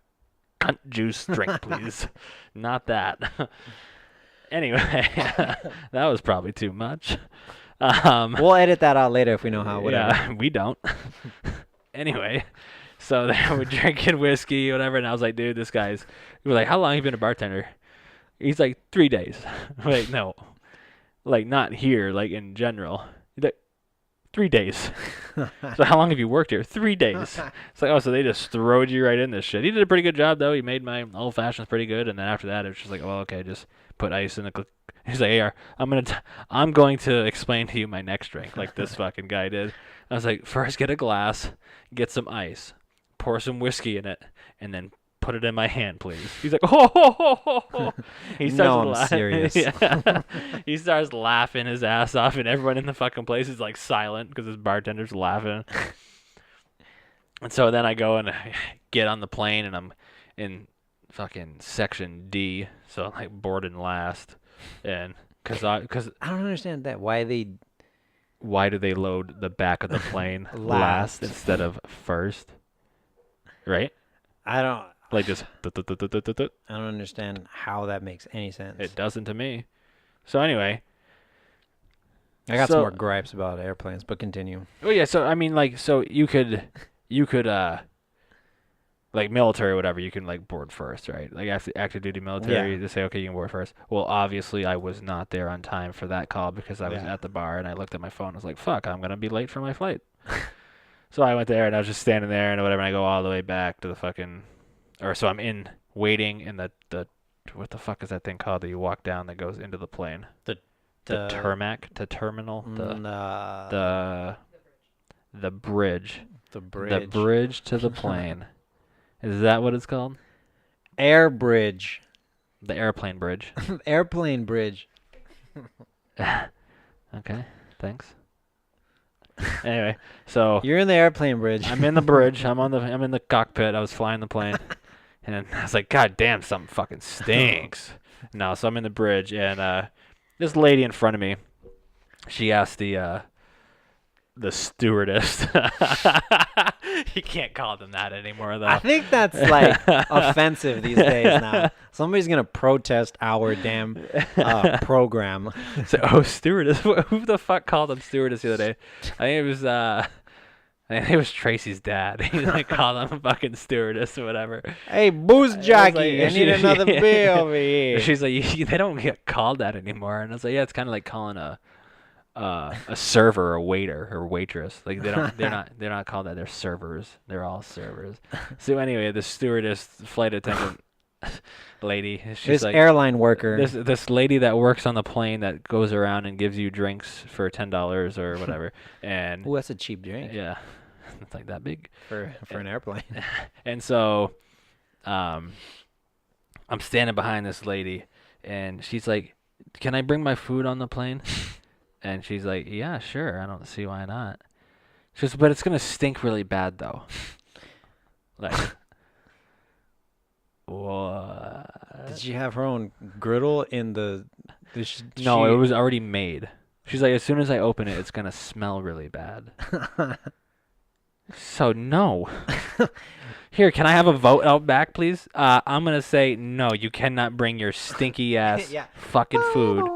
cunt juice drink, please. Not that. Anyway, that was probably too much. We'll edit that out later if we know how. Whatever. Yeah, we don't. Anyway, so then we're drinking whiskey, whatever, and I was like, dude, this guy's. He was like, how long have you been a bartender? He's like, 3 days. I'm like, no, like not here, like in general. He's like, 3 days. So how long have you worked here? 3 days. It's like, oh, so they just throwed you right in this shit. He did a pretty good job though. He made my old fashions pretty good, and then after that, it was just like, oh, okay, just put ice in the. He's like, hey, I'm going to explain to you my next drink, like this fucking guy did. I was like, first get a glass, get some ice, pour some whiskey in it, and then put it in my hand, please. He's like, oh, ho, ho, ho, ho. He starts I'm serious. Yeah. He starts laughing his ass off, and everyone in the fucking place is like silent because his bartender's laughing. And so then I go and I get on the plane, and I'm in fucking section D, so I'm like boarding last, and because I don't understand that. Why do they load the back of the plane Last. last instead of first? Right? I don't Like just I don't understand how that makes any sense. it doesn't to me. So anyway, I got some so- more gripes about airplanes, but continue. oh yeah, so I mean like so you could like military or whatever, you can like board first, right? Like active duty military, Yeah. they say okay, you can board first. Well, obviously I was not there on time for that call because I was Yeah. at the bar and I looked at my phone. I was like, fuck, I'm gonna be late for my flight. So I went there and I was just standing there and whatever, and I go all the way back to the fucking, or so I'm in waiting in the what the fuck is that thing called that you walk down that goes into the plane? The tarmac to terminal, the bridge. The bridge. The bridge to the plane. Is that what it's called? Air bridge. The airplane bridge. Airplane bridge. Okay, thanks. Anyway, so You're in the airplane bridge. I'm in the bridge. I'm in the cockpit. I was flying the plane, and I was like, God damn, something fucking stinks. No, so I'm in the bridge, and this lady in front of me, she asked the stewardess. You can't call them that anymore, though. I think that's like offensive these days now. Somebody's gonna protest our damn program. So, stewardess. Who the fuck called him stewardess the other day? I think it was Tracy's dad. He like called him a fucking stewardess or whatever. Hey, booze jockey, like- I need another beer over here. She's like, they don't get called that anymore. And I was like, yeah, it's kind of like calling a server, a waiter, or waitress. Like they're not called that. They're servers. They're all servers. So anyway, the stewardess, flight attendant lady, she's This like airline worker. this lady that works on the plane that goes around and gives you drinks for $10 or whatever. And Ooh, that's a cheap drink yeah, it's like that big. for an airplane. And so, I'm standing behind this lady, and she's like, "Can I bring my food on the plane?" And she's like, "Yeah, sure. I don't see why not." She goes, "But it's gonna stink really bad, though." Like, what? Did she have her own griddle in the? No, it was already made. She's like, as soon as I open it, it's gonna smell really bad. So no. Here, can I have a vote out back, please? I'm gonna say no. You cannot bring your stinky ass Yeah. fucking food.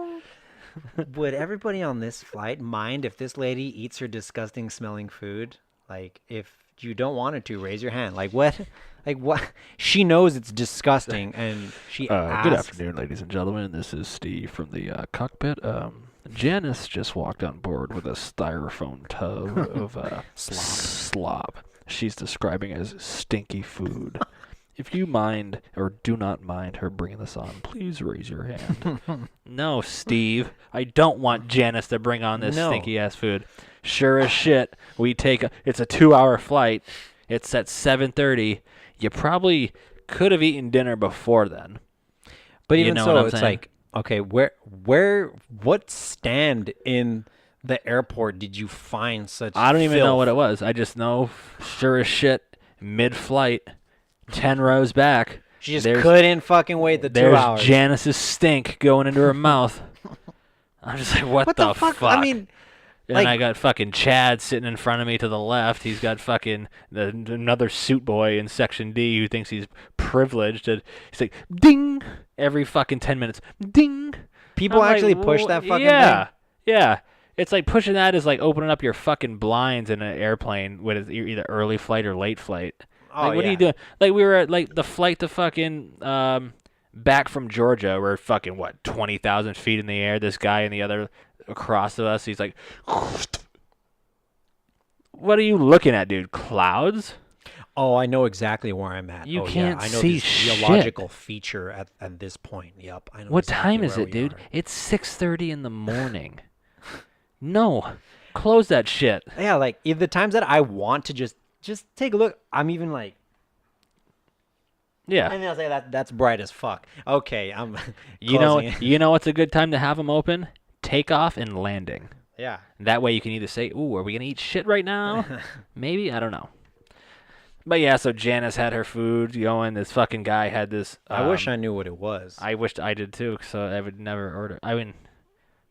Would everybody on this flight mind if this lady eats her disgusting smelling food? Like, if you don't want her to, raise your hand. Like, what? Like, what? She knows it's disgusting, and she asks. Good afternoon, ladies and gentlemen. This is Steve from the cockpit. Janice just walked on board with a styrofoam tub of slop. She's describing as stinky food. If you mind or do not mind her bringing this on, please raise your hand. No, Steve. I don't want Janice to bring on this No. stinky ass food. Sure as shit. It's a 2-hour flight. It's at 7:30. You probably could have eaten dinner before then. But You even know so, what I'm it's saying? like, okay, what stand in the airport did you find such I don't even know filth? what it was. I just know, sure as shit, mid-flight, 10 rows back, She just there's- couldn't fucking wait the 2 there's hours. Janice's stink going into her mouth. I'm just like, what the fuck? I mean, and like- I got fucking Chad sitting in front of me to the left. He's got fucking another suit boy in Section D who thinks he's privileged. And he's like, ding, every fucking 10 minutes, ding. people I'm actually like, push "Wha- that fucking yeah, thing. Yeah. It's like pushing that is like opening up your fucking blinds in an airplane when it's either early flight or late flight. Oh, Like, what are yeah. you doing? Like, we were at, like, the flight to fucking, back from Georgia. We're fucking, 20,000 feet in the air. This guy in the other, across of us, he's like, what are you looking at, dude? Clouds? Oh, I know exactly where I'm at. You Oh, can't yeah. I know see this shit. geological feature at this point. Yep. I know What exactly time is where it, we dude? are. It's 6:30 in the morning. No. Close that shit. Yeah, like if the times that I want to just take a look, I'm even like, Yeah. and then I'll say that's bright as fuck. Okay, I'm. You know, closing it. you know what's a good time to have them open? Takeoff and landing. Yeah. That way you can either say, "Ooh, are we gonna eat shit right now?" Maybe, I don't know. But yeah, so Janice had her food going. This fucking guy had this. I wish I knew what it was. I wished I did too, so I would never order. I mean,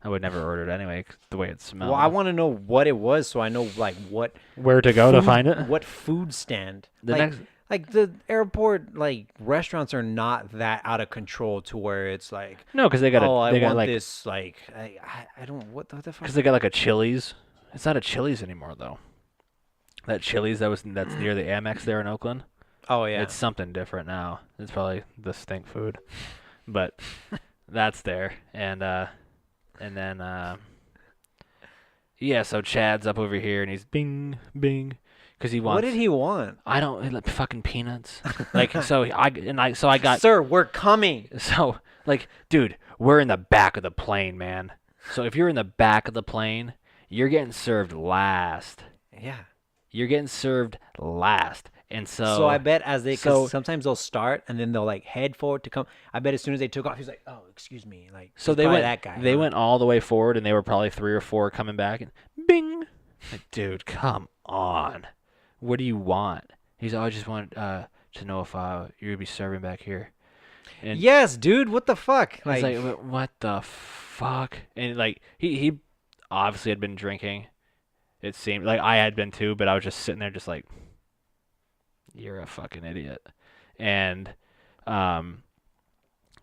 I would never order it anyway. 'Cause the way it smelled. Well, I want to know what it was, so I know like what where to go to find it. What food stand? The like, next- like the airport like restaurants are not that out of control to where it's like, No, because they got oh, I they got want like this like I don't what the fuck. because they got like a Chili's. It's not a Chili's anymore though. That Chili's that's near the Amex there in Oakland. Oh yeah. It's something different now. It's probably the stink food, but that's there. And then yeah. So Chad's up over here and he's bing bing because he wants. What did he want? I don't like fucking peanuts. Like so I got Sir, we're coming. so like dude, we're in the back of the plane, man. So if you're in the back of the plane, you're getting served last. Yeah. You're getting served last. And So I bet as they, so- cause sometimes they'll start and then they'll like head forward to come. I bet as soon as they took off, he's like, "Oh, excuse me." Like, So he's they probably went. that guy. They huh? went all the way forward, and they were probably 3 or 4 coming back, and bing. Like, dude, come on. What do you want? He's. "Oh, I just wanted to know if you're gonna be serving back here." And Yes, dude. What the fuck? I was like, what the fuck? And like he obviously had been drinking. It seemed like I had been too, but I was just sitting there, just like, you're a fucking idiot. And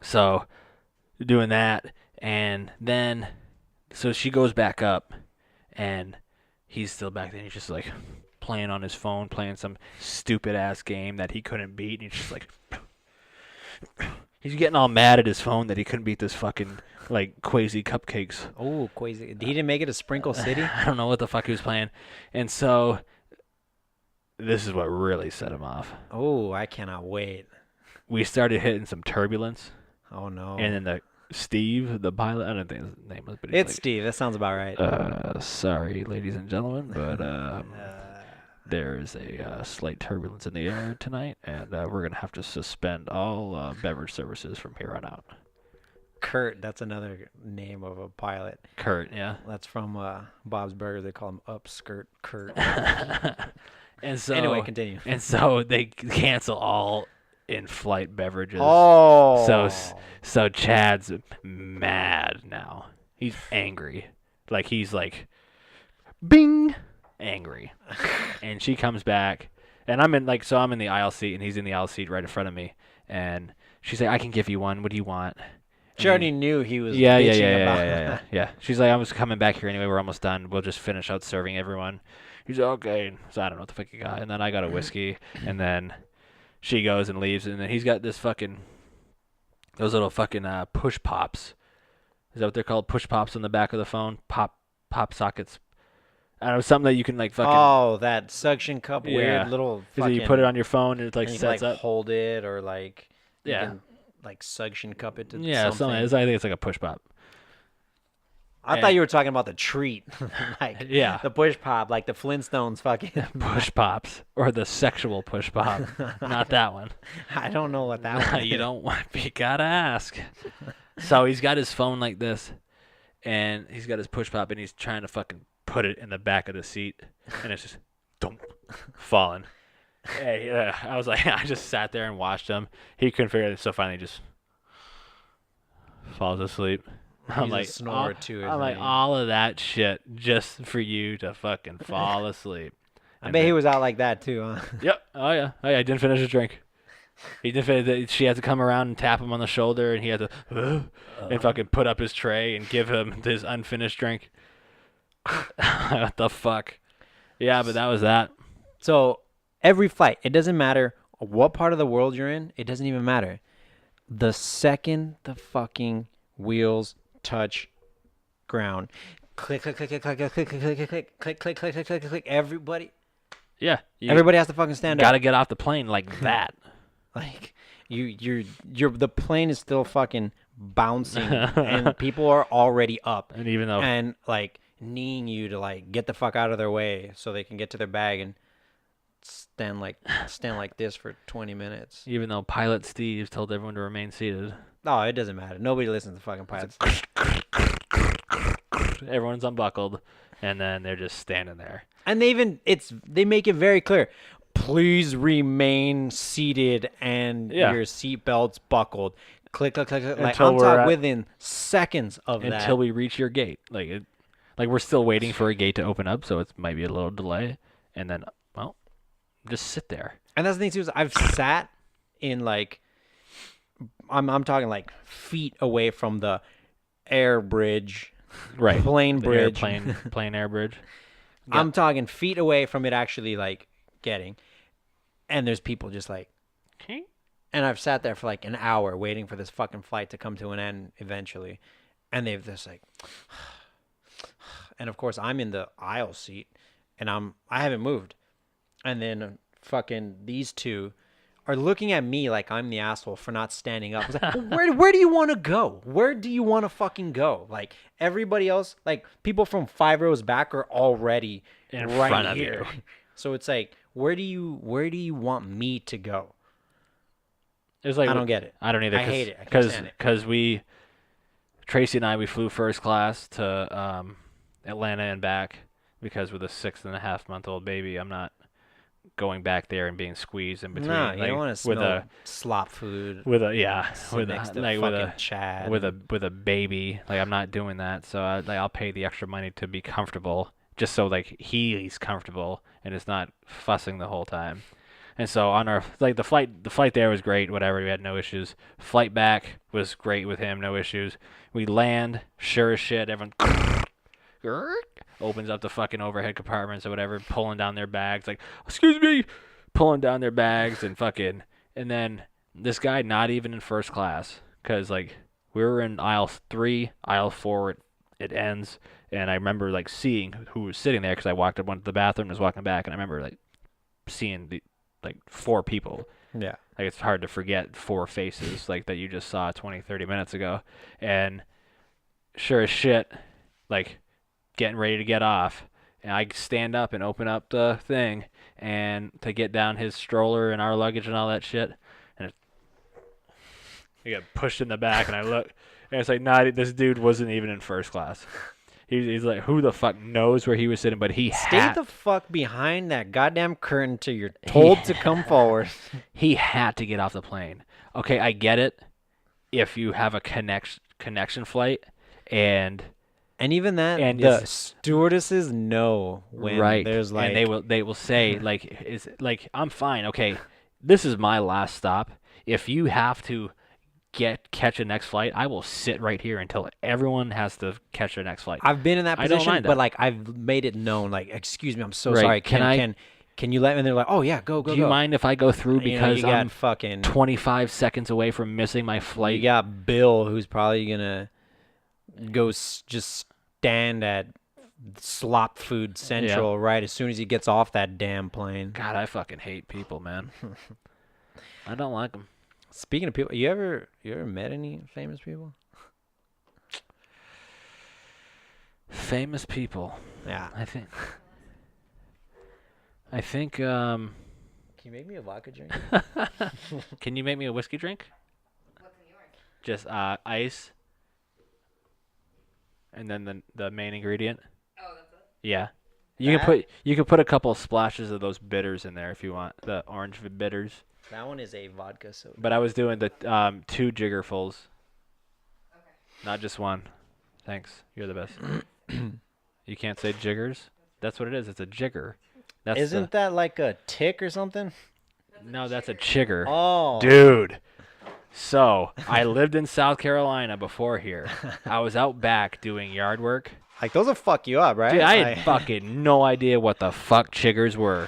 so doing that, and then so she goes back up, and he's still back there. And he's just like playing on his phone, playing some stupid ass game that he couldn't beat. And he's just like, he's getting all mad at his phone that he couldn't beat this fucking like Quasi Cupcakes. "Oh, crazy! He didn't make it to Sprinkle City." I don't know what the fuck he was playing. And so this is what really set him off. Oh, I cannot wait. We started hitting some turbulence, Oh no. and then Steve, the pilot, I don't think his name was, but he's It's like, Steve. That sounds about right. sorry, ladies and gentlemen, but there's a slight turbulence in the air tonight, and we're going to have to suspend all beverage services from here on out. Kurt. That's another name of a pilot. Kurt, yeah. That's from Bob's Burgers. They call him Upskirt Kurt. And so Anyway, continue. And so they cancel all in-flight beverages. Oh. So Chad's mad now. He's angry. Like he's like, bing, angry. And she comes back, and I'm in the aisle seat, and he's in the aisle seat right in front of me. And she's like, "I can give you one. What do you want?" She already knew he was. Yeah. bitching about She's like, "I was coming back here anyway. We're almost done. We'll just finish out serving everyone." He's like, "Okay." So I don't know what the fuck he got. And then I got a whiskey, and then she goes and leaves, and then he's got this fucking those little fucking push pops. Is that what they're called? Push pops on the back of the phone. Pop sockets. I don't know, something that you can like fucking. Oh, that suction cup, Yeah. weird little. So Fucking, you put it on your phone, and it like and you sets can, like, up. hold it or like. you Yeah. can, like suction cup it to Yeah, something. I think it's like a push pop. I thought you were talking about the treat, like Yeah. the push pop, like the Flintstones. Fucking. Push pops or the sexual push pop, not that one. I don't know what that one. You is. don't want. You gotta ask. So he's got his phone like this, and he's got his push pop, and he's trying to fucking put it in the back of the seat, and it's just dump, falling. Hey, I was like, I just sat there and watched him. He couldn't figure it, so finally just falls asleep. I'm He's like, a snorer too. I'm like, all of that shit just for you to fucking fall asleep. I bet he was out like that too, huh? Yep. Oh yeah. I didn't finish his drink. He didn't finish. She had to come around and tap him on the shoulder, and he had to and fucking put up his tray and give him his unfinished drink. What the fuck? Yeah, but that was that. So every flight, it doesn't matter what part of the world you're in. It doesn't even matter. The second the fucking wheels touch ground, click, click, click, click, click, click, click, click, click, click, click, click, click, click, click. Everybody has to fucking stand up. Gotta get off the plane like that. Like you're the plane is still fucking bouncing, and people are already up, And even though and like kneeing you to like get the fuck out of their way so they can get to their bag and stand like this for 20 minutes. Pilot Steve told everyone to remain seated. No, it doesn't matter. Nobody listens to fucking pilots. Everyone's unbuckled, and then they're just standing there. And they make it very clear. Please remain seated and your seatbelts buckled. Click, click, click, click. Like, I'm talking within seconds of that. Until we reach your gate. Like we're still waiting for a gate to open up, so it might be a little delay. And then, well, just sit there. And that's the thing too, is I've sat in like, I'm talking like feet away from the air bridge, right? Plane bridge, plane air bridge. Yeah. I'm talking feet away from it actually like getting, and there's people just like, okay. And I've sat there for like an hour waiting for this fucking flight to come to an end eventually, and they've just like, and of course I'm in the aisle seat, and I haven't moved, and then fucking these two are looking at me like I'm the asshole for not standing up. I was like, where do you want to go? Where do you want to fucking go? Like everybody else, like people from 5 rows back are already in right front of here. you. So it's like, where do you want me to go? It's like, I don't get it. I don't either. I hate it. I can't stand it. Because Tracy and we flew first class to Atlanta and back, because with a 6.5-month-old baby, I'm not going back there and being squeezed in between. No, you like, don't want to smell slop food. With a Chad. with a baby. Like, I'm not doing that. So I'll pay the extra money to be comfortable, just so like he's comfortable and it's not fussing the whole time. And so on our the flight there was great. Whatever, we had no issues. Flight back was great with him, no issues. We land, sure as shit, everyone opens up the fucking overhead compartments or whatever, pulling down their bags, like, excuse me, pulling down their bags and fucking, and then this guy not even in first class, because like we were in aisle 3, aisle 4, it ends, and I remember like seeing who was sitting there because I went to the bathroom and was walking back, and I remember like seeing like 4 people. Yeah. Like, it's hard to forget 4 faces like that you just saw 20-30 minutes ago. And sure as shit, like getting ready to get off, and I stand up and open up the thing and to get down his stroller and our luggage and all that shit, and I got pushed in the back, and I look, and it's like, nah, this dude wasn't even in first class. He's like, who the fuck knows where he was sitting, but he Stay the fuck behind that goddamn curtain till you're told to come forward. He had to get off the plane. Okay, I get it if you have a connection flight, and even that, and the stewardesses know when there's like, and they will say like, is like, I'm fine. Okay, this is my last stop. If you have to catch a next flight, I will sit right here until everyone has to catch their next flight. I've been in that position, but like I've made it known, like, excuse me, I'm so sorry. Can you let me? And they're like, oh yeah, go. Do you mind if I go through, because you I'm fucking 25 seconds away from missing my flight? You got Bill, who's probably gonna go just stand at Slop Food Central right as soon as he gets off that damn plane. God, I fucking hate people, man. I don't like them. Speaking of people, you ever met any famous people? Famous people. Yeah. I think Can you make me a vodka drink? Can you make me a whiskey drink? What's in yours? Just ice. and then the main ingredient. Oh, that's it. Yeah. You can put a couple splashes of those bitters in there if you want, the orange bitters. That one is a vodka soda. But I was doing the 2 jiggerfuls, Okay. not just one. Thanks. You're the best. You can't say jiggers? That's what it is. It's a jigger. Isn't that like a tick or something? No, that's a chigger. Oh. Dude. So, I lived in South Carolina before here. I was out back doing yard work. Like, those will fuck you up, right? Dude, I had fucking no idea what the fuck chiggers were.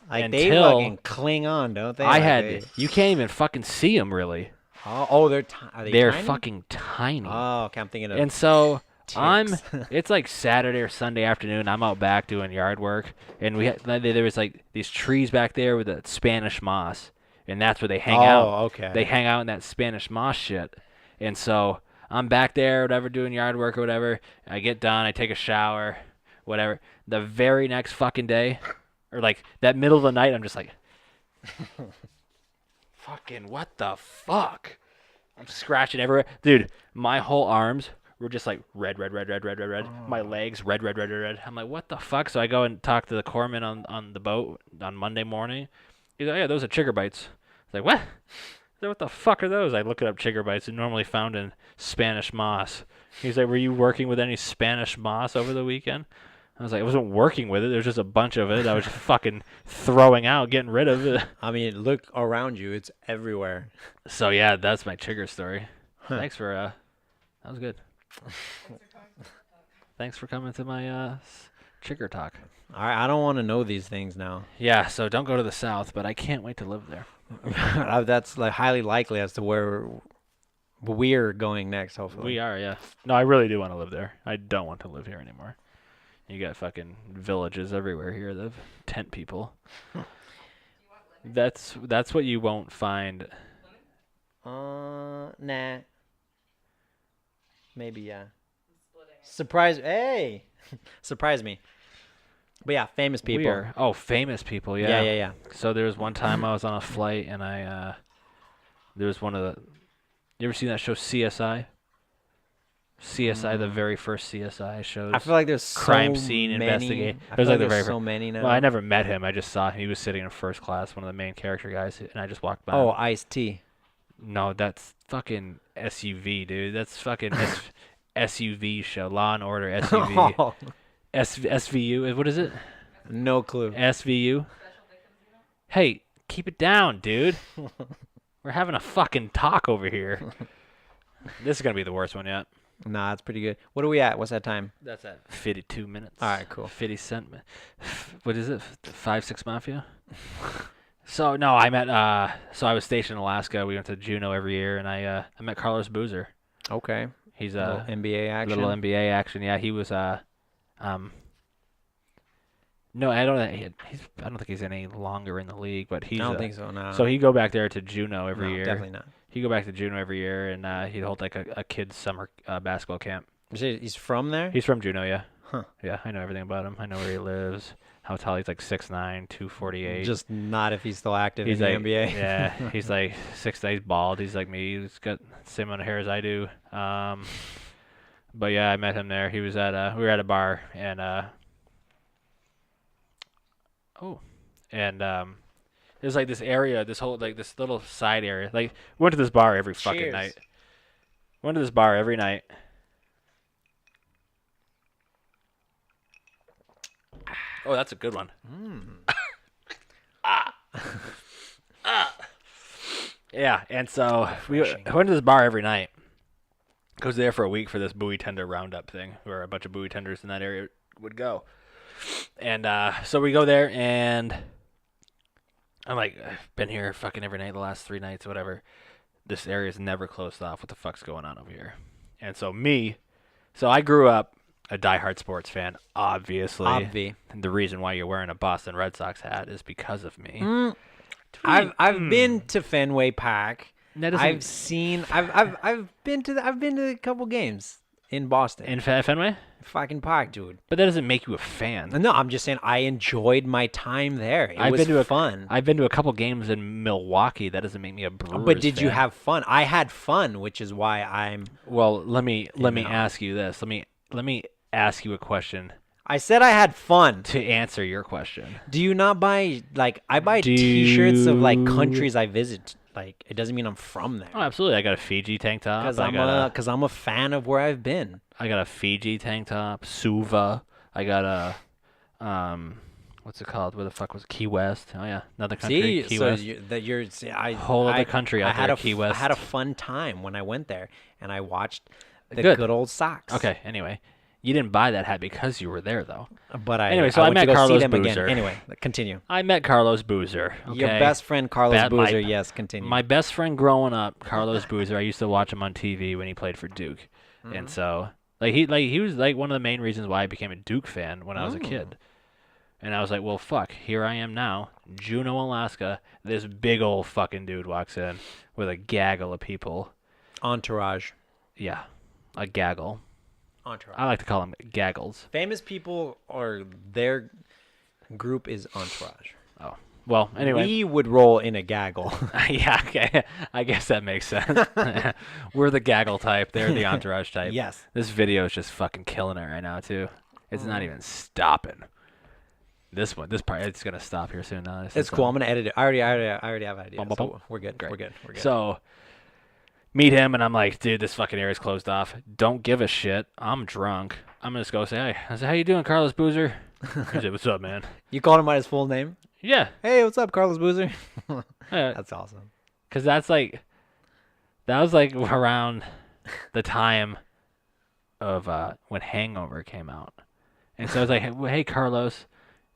Like, they until fucking cling on, don't they? I Like, had, you can't even fucking see them really. Oh, they're are They're tiny? fucking tiny. Oh, okay, I'm thinking of And so ticks. it's like Saturday or Sunday afternoon. I'm out back doing yard work, and there was like these trees back there with the Spanish moss, and that's where they hang out. Oh, okay. They hang out in that Spanish moss shit, and so I'm back there, whatever, doing yard work or whatever. I get done, I take a shower, whatever. The very next fucking day, or like that middle of the night, I'm just like, fucking what the fuck? I'm scratching everywhere, dude. My whole arms were just like red. My legs red. I'm like, what the fuck? So I go and talk to the corpsman on the boat on Monday morning. He's like, yeah, those are chigger bites. I was like, what? I said, what the fuck are those? I look up chigger bites. They're normally found in Spanish moss. He's like, were you working with any Spanish moss over the weekend? I was like, I wasn't working with it. There was just a bunch of it. I was just fucking throwing out, getting rid of it. I mean, look around you. It's everywhere. So, yeah, that's my chigger story. Huh. Thanks for, that was good. Thanks for coming to my chigger talk. All right, I don't want to know these things now. Yeah, so don't go to the South, but I can't wait to live there. That's like highly likely as to where we're going next, hopefully. We are, yeah. No, I really do want to live there. I don't want to live here anymore. You got fucking villages everywhere here that have tent people. That's what you won't find. Nah. Maybe, yeah. Splitting. Surprise. Hey! Surprise me. But yeah, famous people. Oh, famous people, yeah. Yeah. So there was one time I was on a flight and there was one of the, you ever seen that show CSI? CSI, the very first CSI shows. I feel like there's crime so scene many. investigate. I There's feel like the there's very so many now. Well, I never met him. I just saw him. He was sitting in first class, one of the main character guys, and I just walked by. Oh, him. Ice-T. No, that's fucking SUV, dude. That's fucking SUV show. Law and Order SUV. Oh, SVU. What is it? no clue. SVU. Special victims unit. Hey, keep it down, dude. We're having a fucking talk over here. This is gonna be the worst one yet. Nah, it's pretty good. What are we at? What's that time? That's at 52 minutes. All right, cool. 50 cent. What is it? 5-6 Mafia? So, no, I met, so I was stationed in Alaska. We went to Juneau every year, and I met Carlos Boozer. Okay. He's Little a NBA action. little NBA action. Yeah, he was, no, I don't think he's any longer in the league, but he's, I don't think so, no. so he'd go back there to Juneau every No, year. definitely not. He'd go back to Juneau every year, and he'd hold like a kid's summer basketball camp. You say he's from there? He's from Juneau, yeah. Huh. Yeah, I know everything about him. I know where he lives, how tall he's, like 6'9", 248. Just not if he's still active He's in like, the NBA. yeah, he's like 6'9", he's bald. He's like me. He's got the same amount of hair as I do. But yeah, I met him there. He was at we were at a bar, and there's like this area, this whole like this little side area. Like went to this bar every fucking Cheers. night. Went to this bar every night. Oh, that's a good one. Yeah, and so we Refreshing. went to this bar every night. Goes there for a week for this buoy tender roundup thing, where a bunch of buoy tenders in that area would go. And so we go there, and I'm like, I've been here fucking every night the last 3 nights, or whatever. This area's never closed off. What the fuck's going on over here? And so I grew up a diehard sports fan, obviously. Obvi. And the reason why you're wearing a Boston Red Sox hat is because of me. I've been to Fenway Park. That doesn't- I've been to a couple games in Boston. in Fenway, fucking park, dude. but that doesn't make you a fan. No, I'm just saying I enjoyed my time there. It I've was been to fun. I've been to a couple games in Milwaukee. That doesn't make me a Brewers But did you fan. have fun? I had fun, which is why I'm. Well, let me know. ask you this. Let me let me ask you a question I said I had fun. to answer your question. Do you not buy like I buy Do T-shirts of like you- countries I visit? Like it doesn't mean I'm from there. Oh, absolutely. I got a Fiji tank top. Because I'm a fan of where I've been. I got a Fiji tank top. Suva. I got a what's it called? Where the fuck was it? Key West? Oh yeah, another country. See, Key so West. Whole other country out there, Key West. I had a fun time when I went there, and I watched the Good. good old Sox. Okay. Anyway, you didn't buy that hat because you were there, though. But Anyway, so I went met to go Carlos see them Boozer. again. Anyway, continue. I met Carlos Boozer. Okay? Your best friend Carlos Bad- my- Boozer. Yes, continue. My best friend growing up, Carlos Boozer. I used to watch him on TV when he played for Duke, Mm-hmm. and so he was like one of the main reasons why I became a Duke fan when I was a kid. And I was like, well, fuck, here I am now, Juneau, Alaska. This big old fucking dude walks in with a gaggle of people. Entourage. Yeah, a gaggle. Entourage. I like to call them gaggles. Famous people or their group is entourage. Oh, well, anyway. We would roll in a gaggle. Yeah, okay. I guess that makes sense. We're the gaggle type. They're the entourage type. Yes. This video is just fucking killing it right now, too. It's not even stopping. This part, it's going to stop here soon. Now. It's cool. I'm gonna edit it. I already have an idea. Bum, bum, So bum. we're good. Great. We're good. We're good. So, meet him, and I'm like, dude, this fucking area's closed off. Don't give a shit. I'm drunk. I'm going to just go say, hey. I said, how you doing, Carlos Boozer? He said, what's up, man? You called him by his full name. Yeah. Hey, what's up, Carlos Boozer? Because That's awesome. that was like around the time of when Hangover came out. And so I was like, hey, Carlos.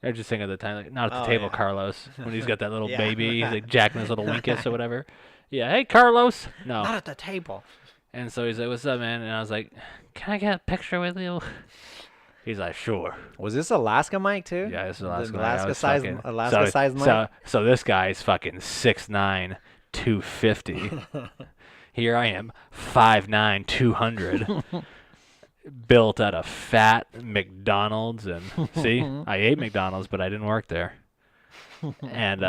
I was just thinking at the time, like, not at the Oh, table, yeah. Carlos. When he's got that little Yeah. baby, he's like jacking his little winkus or whatever. Yeah, hey, Carlos. No. Not at the table. And so he's like, what's up, man? And I was like, can I get a picture with you? He's like, sure. Was this Alaska Mike too? Yeah, this is The Alaska. Alaska size Mike. So this guy's fucking 6'9", 250. Here I am, 5'9", 200. Built at a fat McDonald's, and see, I ate McDonald's, but I didn't work there. And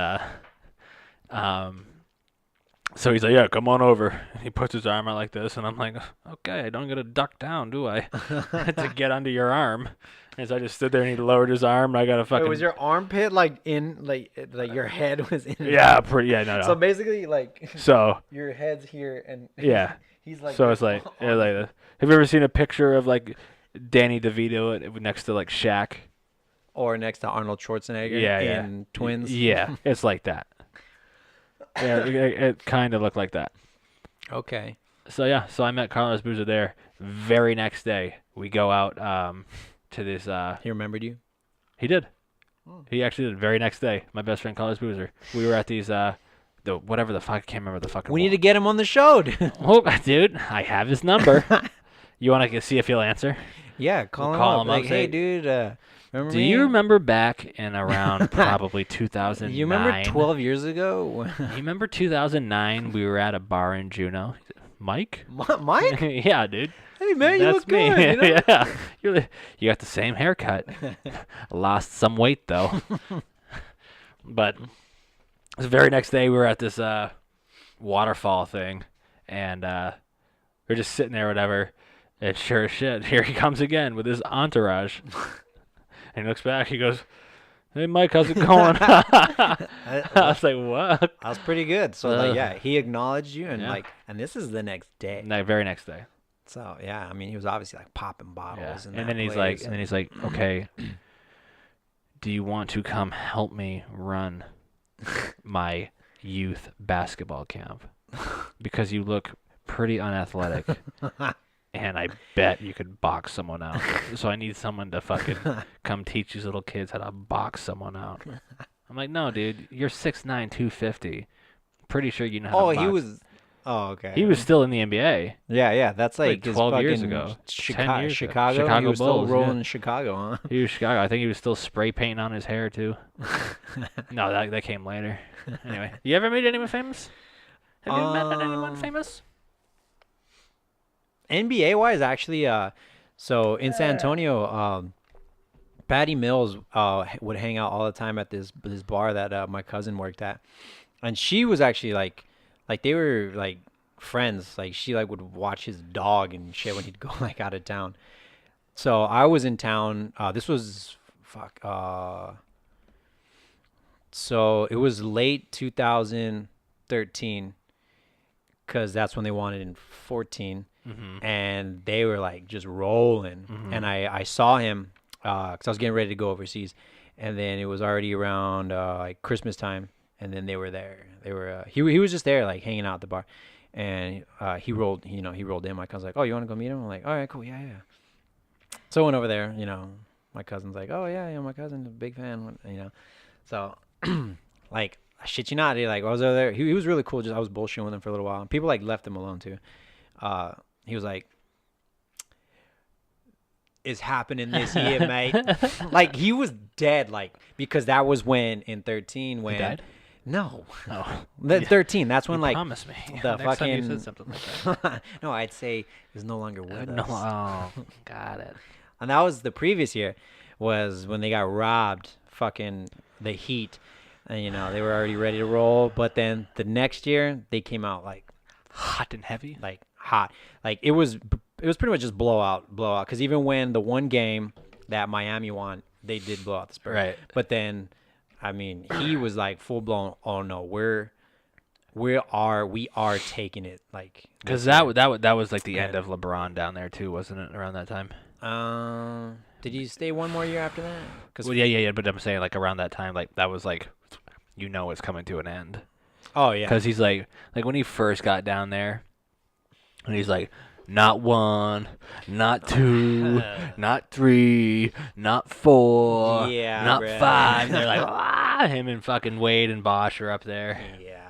so he's like, yeah, come on over. And he puts his arm out like this, and I'm like, okay, I don't get to duck down, do I? To get under your arm. And so I just stood there, and he lowered his arm, and I got to fucking. Wait, was your armpit like in like your head was in? Yeah, no. So basically, like So your head's here, and yeah. he's like. So it's like, yeah, like this. Have you ever seen a picture of like Danny DeVito next to like Shaq? Or next to Arnold Schwarzenegger. Yeah, in Twins. Yeah, it's like that. Yeah, it kind of looked like that. Okay. So yeah, so I met Carlos Boozer there. Very next day, we go out to this. He remembered you. He did. He actually did. Very next day, my best friend Carlos Boozer. We were at these the whatever the fuck, I can't remember the fucking. We need to get him on the show. Oh, dude, I have his number. You want to see if he'll answer? Yeah, call We'll him call up. him Like, up, hey, say, dude. Remember Do me? you remember back in around probably 2009? You remember 12 years ago? You remember 2009? We were at a bar in Juneau. Mike? Mike? Yeah, dude. Hey, man, you That's look me. good. You know? Yeah, you got the same haircut. Lost some weight though. But the very next day, we were at this waterfall thing, and we're just sitting there, whatever. And sure as shit, here he comes again with his entourage. And he looks back. He goes, "Hey, Mike, how's it going?" I was like, "What?" That was pretty good. So, like, yeah, he acknowledged you, and Yeah. and this is the next day. The very next day. So, yeah, I mean, he was obviously like popping bottles. And then he's like, okay, do you want to come help me run my youth basketball camp? Because you look pretty unathletic, and I bet you could box someone out. So I need someone to fucking come teach these little kids how to box someone out. I'm like, no, dude, you're 6'9", 250. Pretty sure you know how to box. he was. Oh, okay. He was still in the NBA. Yeah, that's like his 12 years fucking ago. 10 Chicago. years ago. Chicago. Chicago He was Bulls, still rolling yeah. in Chicago, huh? He was Chicago. I think he was still spray painting on his hair too. No, that came later. Anyway, you ever meet anyone famous? Have you met anyone famous? NBA wise, actually, so in San Antonio, Patty Mills would hang out all the time at this bar that my cousin worked at, and she was actually like they were like friends. Like she like would watch his dog and shit when he'd go like out of town. So I was in town. This was fuck. So it was late 2013 because that's when they won it in 14, and they were like just rolling. And I saw him because I was getting ready to go overseas, and then it was already around like Christmas time, and then they were there. They were he was just there like hanging out at the bar, and he rolled in. My cousin's like, "Oh, you want to go meet him?" I'm like, "All right, cool, yeah." So I went over there. My cousin's like, "Oh yeah, my cousin's a big fan." So like, I shit you not, dude, like I was over there. He was really cool. Just I was bullshitting with him for a little while. People like left him alone too. He was like, "It's happening this year, mate." Like he was dead, like because that was when in 13 when He died? no, Oh, 13. That's when like promise me. the Next time you fucking said something like that. no, I'd say is no longer with No, us. got it. And that was the previous year, was when they got robbed, fucking the Heat, and they were already ready to roll. But then the next year they came out like Hot and heavy. hot, like it was pretty much just blowout. Because even when the one game that Miami won, they did blow out the Spurs. Right. But then, I mean, he was like full blown. Oh no, we are taking it, like Because that was like the end of LeBron down there too, wasn't it? Around that time. Did he stay one more year after that? Well, yeah. But I'm saying like around that time, like that was like, it's coming to an end. Oh yeah. Because he's like when he first got down there, and he's like, not 1, not 2, not 3, not 4, Yeah, not bruh. 5. And they're like, him and fucking Wade and Bosch are up there. Yeah.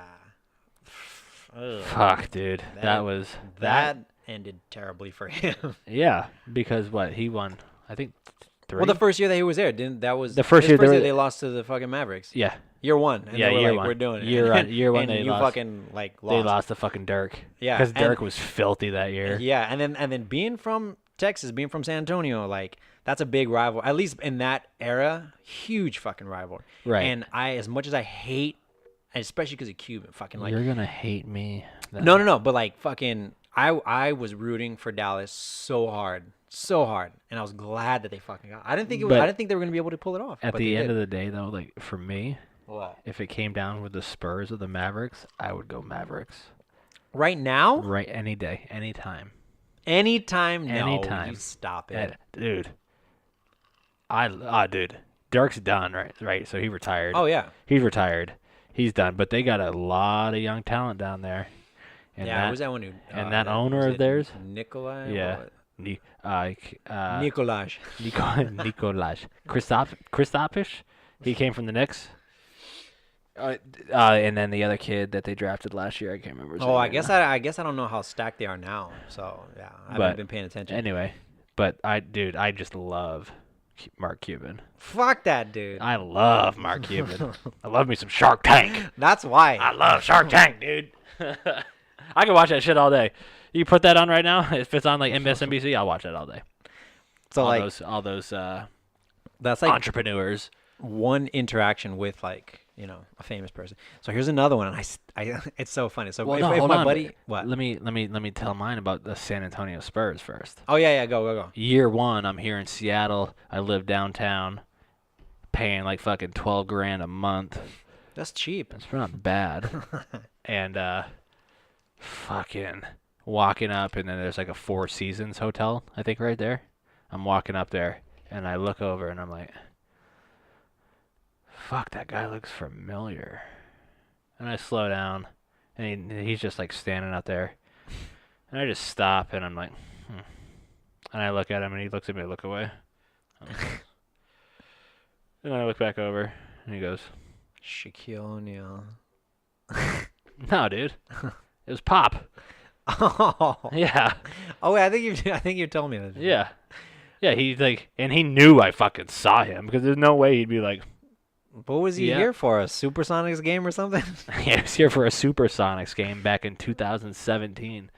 Ugh. Fuck, dude. That ended terribly for him. Yeah, because he won, I think, 3. Well, the first year that he was there, that was The first year they lost to the fucking Mavericks. Yeah. Year one. And Yeah, they were year like, one. we're doing it. Year one and they you lost. fucking like lost. They lost to fucking Dirk. Yeah, Because Dirk and- was filthy that year. Yeah, and then being from Texas, being from San Antonio, like that's a big rival. At least in that era, huge fucking rival. Right. And as much as I hate, and especially because of Cuban, fucking like You're gonna hate me. no, but like fucking, I was rooting for Dallas so hard, and I was glad that they fucking got. I didn't think they were gonna be able to pull it off. At the end of the day, though, like for me, what? if it came down with the Spurs or the Mavericks, I would go Mavericks. Right now, Right, any day, anytime. anytime, no, Anytime. you stop it. Dude. Dude, Dirk's done, right? So he retired. Oh yeah, He's retired. He's done. But they got a lot of young talent down there. And yeah. Was that one who? that owner was of it theirs? Nikolai. Yeah. Nikolaj. Nikolaj. Kristapish? He came from the Knicks. And then the other kid that they drafted last year, I can't remember. His Oh, I name. guess I don't know how stacked they are now. So yeah, I haven't been paying attention. Anyway, but I just love Mark Cuban. Fuck that dude. I love Mark Cuban. I love me some Shark Tank. That's why. I love Shark Tank, dude. I can watch that shit all day. You put that on right now. If it's on like MSNBC, I'll watch that all day. So all those that's like entrepreneurs. one interaction with like a famous person. So here's another one, and I it's so funny. So Well, if, no, if hold my on. buddy, what? Let me tell mine about the San Antonio Spurs first. Oh yeah, go. Year 1, I'm here in Seattle. I live downtown, paying like fucking $12,000 a month. That's cheap. It's not bad. And fucking walking up, and then there's like a Four Seasons hotel, I think, right there. I'm walking up there, and I look over, and I'm like, fuck, that guy looks familiar. And I slow down, and he's just like standing out there. And I just stop, and I'm like, And I look at him, and he looks at me, I look away. And I look back over, and he goes, Shaquille O'Neal. no, dude. It was Pop. Oh. Yeah. Oh wait, I think you told me that. Yeah. Yeah, he's like, and he knew I fucking saw him, because there's no way he'd be like, What was he Yeah. here for? A Supersonics game or something? he was here for a Supersonics game back in 2017.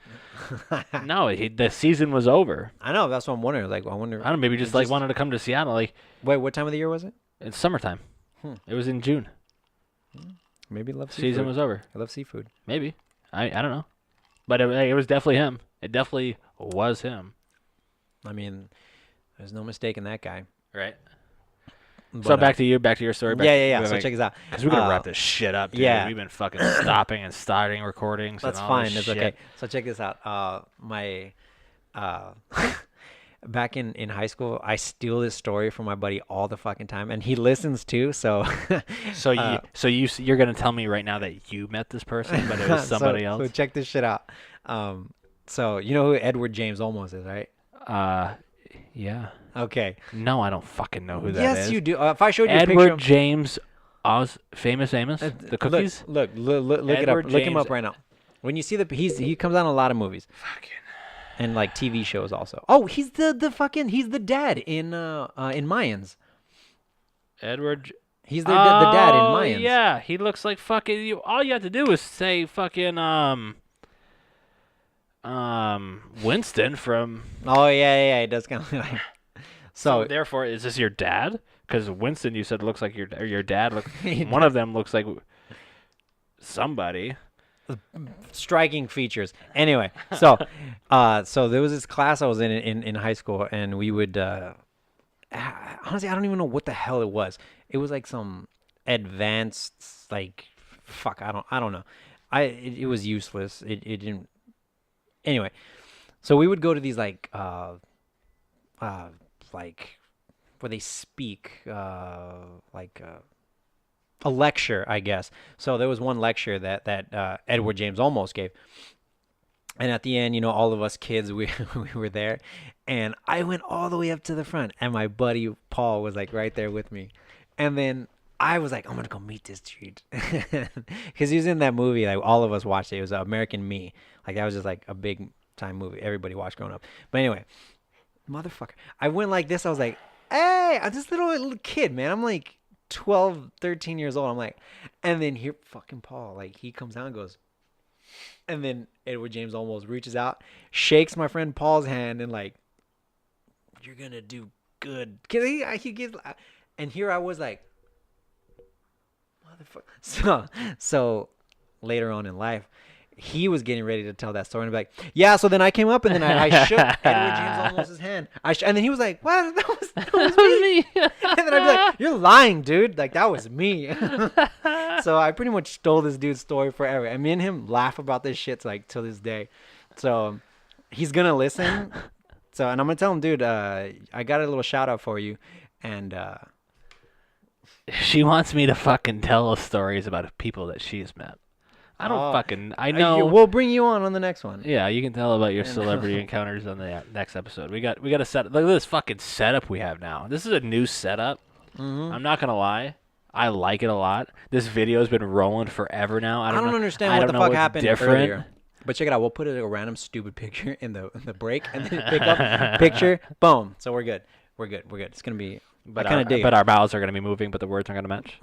No, the season was over. I know. That's what I'm wondering. Like, I wonder. I don't know, maybe just like wanted to come to Seattle. Like, Wait, what time of the year was it? it's summertime. It was in June. Maybe love seafood. Season was over. I love seafood. Maybe. I don't know. But it was definitely him. It definitely was him. I mean, There's no mistaking that guy. Right. But, So back to your story. yeah. So check this out. Because we gotta wrap this shit up, dude. yeah. We've been fucking stopping and starting recordings. That's and all fine. This That's shit. okay. So check this out. My back in high school, I steal this story from my buddy all the fucking time, and he listens too. So You're gonna tell me right now that you met this person, but it was somebody else. So check this shit out. So you know who Edward James Olmos is, right? Yeah. Okay. No, I don't fucking know who that is. Yes, you do. If I showed you a picture Edward of James Famous Amos? The cookies? Look it up. Edward Look him James- up right now. When you see he comes on a lot of movies Fucking. and like TV shows also. Oh, he's he's the dad in Mayans. Edward. He's the dad in Oh, Mayans. yeah. He looks like fucking. All you have to do is say fucking Winston from. Oh yeah. It does kind of like. So So therefore, is this your dad? Because Winston, you said looks like your dad. One of them looks like somebody. striking features. Anyway, so so there was this class I was in high school, and we would honestly I don't even know what the hell it was. It was like some advanced like fuck I don't know. It was useless. It didn't. Anyway, so we would go to these like where they speak like a lecture, I guess. So there was one lecture that Edward James Olmos gave. And at the end, you know, all of us kids, we were there. And I went all the way up to the front. And my buddy Paul was like right there with me. And then I was like, I'm going to go meet this dude. Because he was in that movie. Like all of us watched it. It was American Me. Like that was just like a big time movie. Everybody watched growing up. But anyway, motherfucker. I went like this. I was like, hey, I'm this little kid, man. I'm like 12, 13 years old. I'm like, and then here, fucking Paul, like he comes out and goes, and then Edward James almost reaches out, shakes my friend Paul's hand, and like, you're gonna do good. Cause he gives, and here I was like, motherfucker. So later on in life, he was getting ready to tell that story and be like, yeah, so then I came up and then I shook Edward James Olmos' hand. And then he was like, what? That was me. And then I'd be like, you're lying, dude. Like, that was me. So I pretty much stole this dude's story forever. And me and him laugh about this shit like till this day. So he's going to listen. So, and I'm going to tell him, dude, I got a little shout out for you. And She wants me to fucking tell stories about people that she's met. I don't fucking. I know. we'll bring you on the next one. Yeah, you can tell about your celebrity encounters on the next episode. We got a set. Look at this fucking setup we have now. This is a new setup. Mm-hmm. I'm not gonna lie. I like it a lot. This video's been rolling forever now. I don't understand I what don't the know fuck what's happened different. earlier. But check it out. We'll put a random stupid picture in the break and then pick up picture. Boom. So we're good. We're good. It's gonna be. But I kind of dig. But our mouths are gonna be moving, but the words aren't gonna match.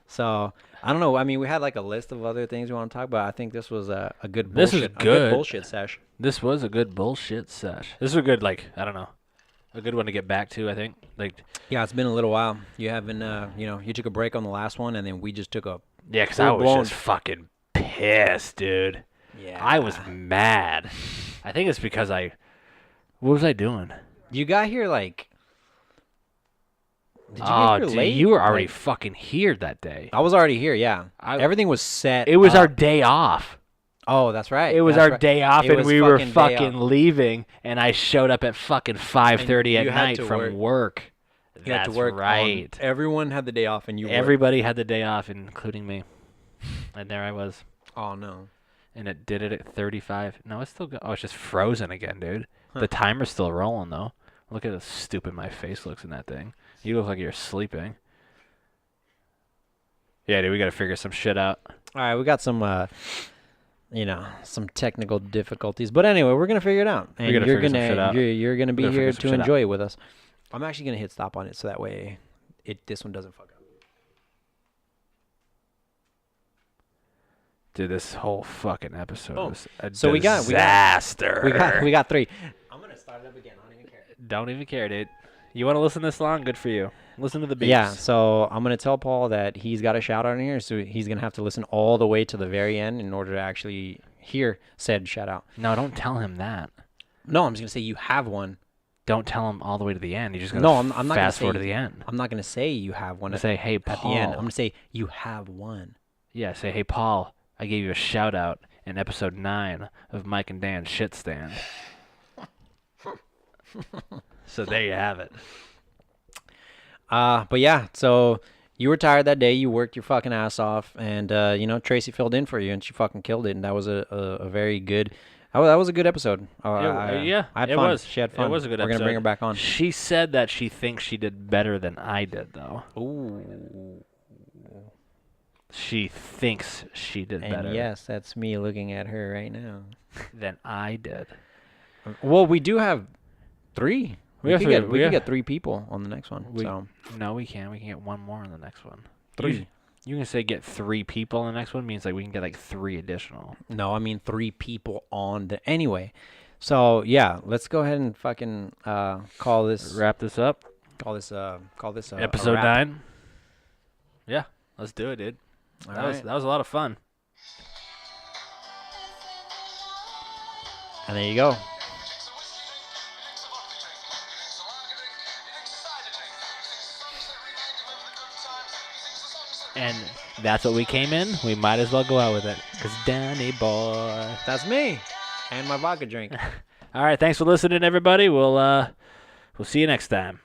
So I don't know. I mean, we had like a list of other things we want to talk about. I think this was a good bullshit. This is A good. good bullshit sesh. This was a good bullshit sesh. This is a good I don't know, a good one to get back to. I think Yeah, it's been a little while. You haven't. You took a break on the last one, and then we just took a. yeah, because I was full-blown- just fucking pissed, dude. Yeah. I was mad. I think it's because what was I doing? You got here like. Did you Oh, get here dude, late? you were already Like, fucking here that day. I was already here. Yeah. I- Everything was set. It was up. our day off. Oh, that's right. It was That's our right. day off, It and was we were fucking day fucking off. leaving, and I showed up at fucking 5:30 at you had night to from work. You had That's to work. right. Everyone had the day off, and you. worked. Everybody had the day off, including me. And there I was. Oh no. And it did it at 35. No, it's still oh, it's just frozen again, dude. Huh. The timer's still rolling, though. Look at how stupid my face looks in that thing. You look like you're sleeping. Yeah, dude, we got to figure some shit out. All right, we got some, some technical difficulties, but anyway, we're gonna figure it out, and We gotta you're figure some shit gonna out. you're gonna be Gotta here figure some to shit out. enjoy it with us. I'm actually gonna hit stop on it so that way this one doesn't fuck up. Dude, this whole fucking episode Boom. was a So we got- disaster. We got 3. I'm gonna start it up again. I don't even care. Don't even care, dude. You want to listen this long? Good for you. Listen to the beats. Yeah, so I'm gonna tell Paul that he's got a shout out in here, so he's gonna have to listen all the way to the very end in order to actually hear said shout out. No, don't tell him that. No, I'm just gonna say you have one. Don't tell him all the way to the end. You just gotta No, I'm not gonna fast say. forward to the end. I'm not gonna say you have one Say, hey, at Paul. the end. I'm gonna say you have one. Yeah, say, hey, Paul, I gave you a shout out in episode 9 of Mike and Dan's Shit Stand. So there you have it. But yeah, so you were tired that day. You worked your fucking ass off, and Tracy filled in for you, and she fucking killed it. And that was a very good. That was a good episode. Yeah, I had it fun. was. She had fun. It was a good We're episode. gonna bring her back on. She said that she thinks she did better than I did, though. Ooh. She thinks she did And better yes, that's me looking at her right now. than I did. Well, we do have 3. We have could three. get 3 people on the next one. We- so No, we can't. We can get one more on the next one. 3. You can say get 3 people on the next one means like we can get like 3 additional. No, I mean 3 people on the. Anyway, so yeah, let's go ahead and fucking call this. Wrap this up. Call this. A Episode wrap. 9. Yeah, let's do it, dude. All That right. was a lot of fun. And there you go. And that's what we came in. We might as well go out with it. Because Danny boy. That's me, and my vodka drink. All right, thanks for listening, everybody. We'll see you next time.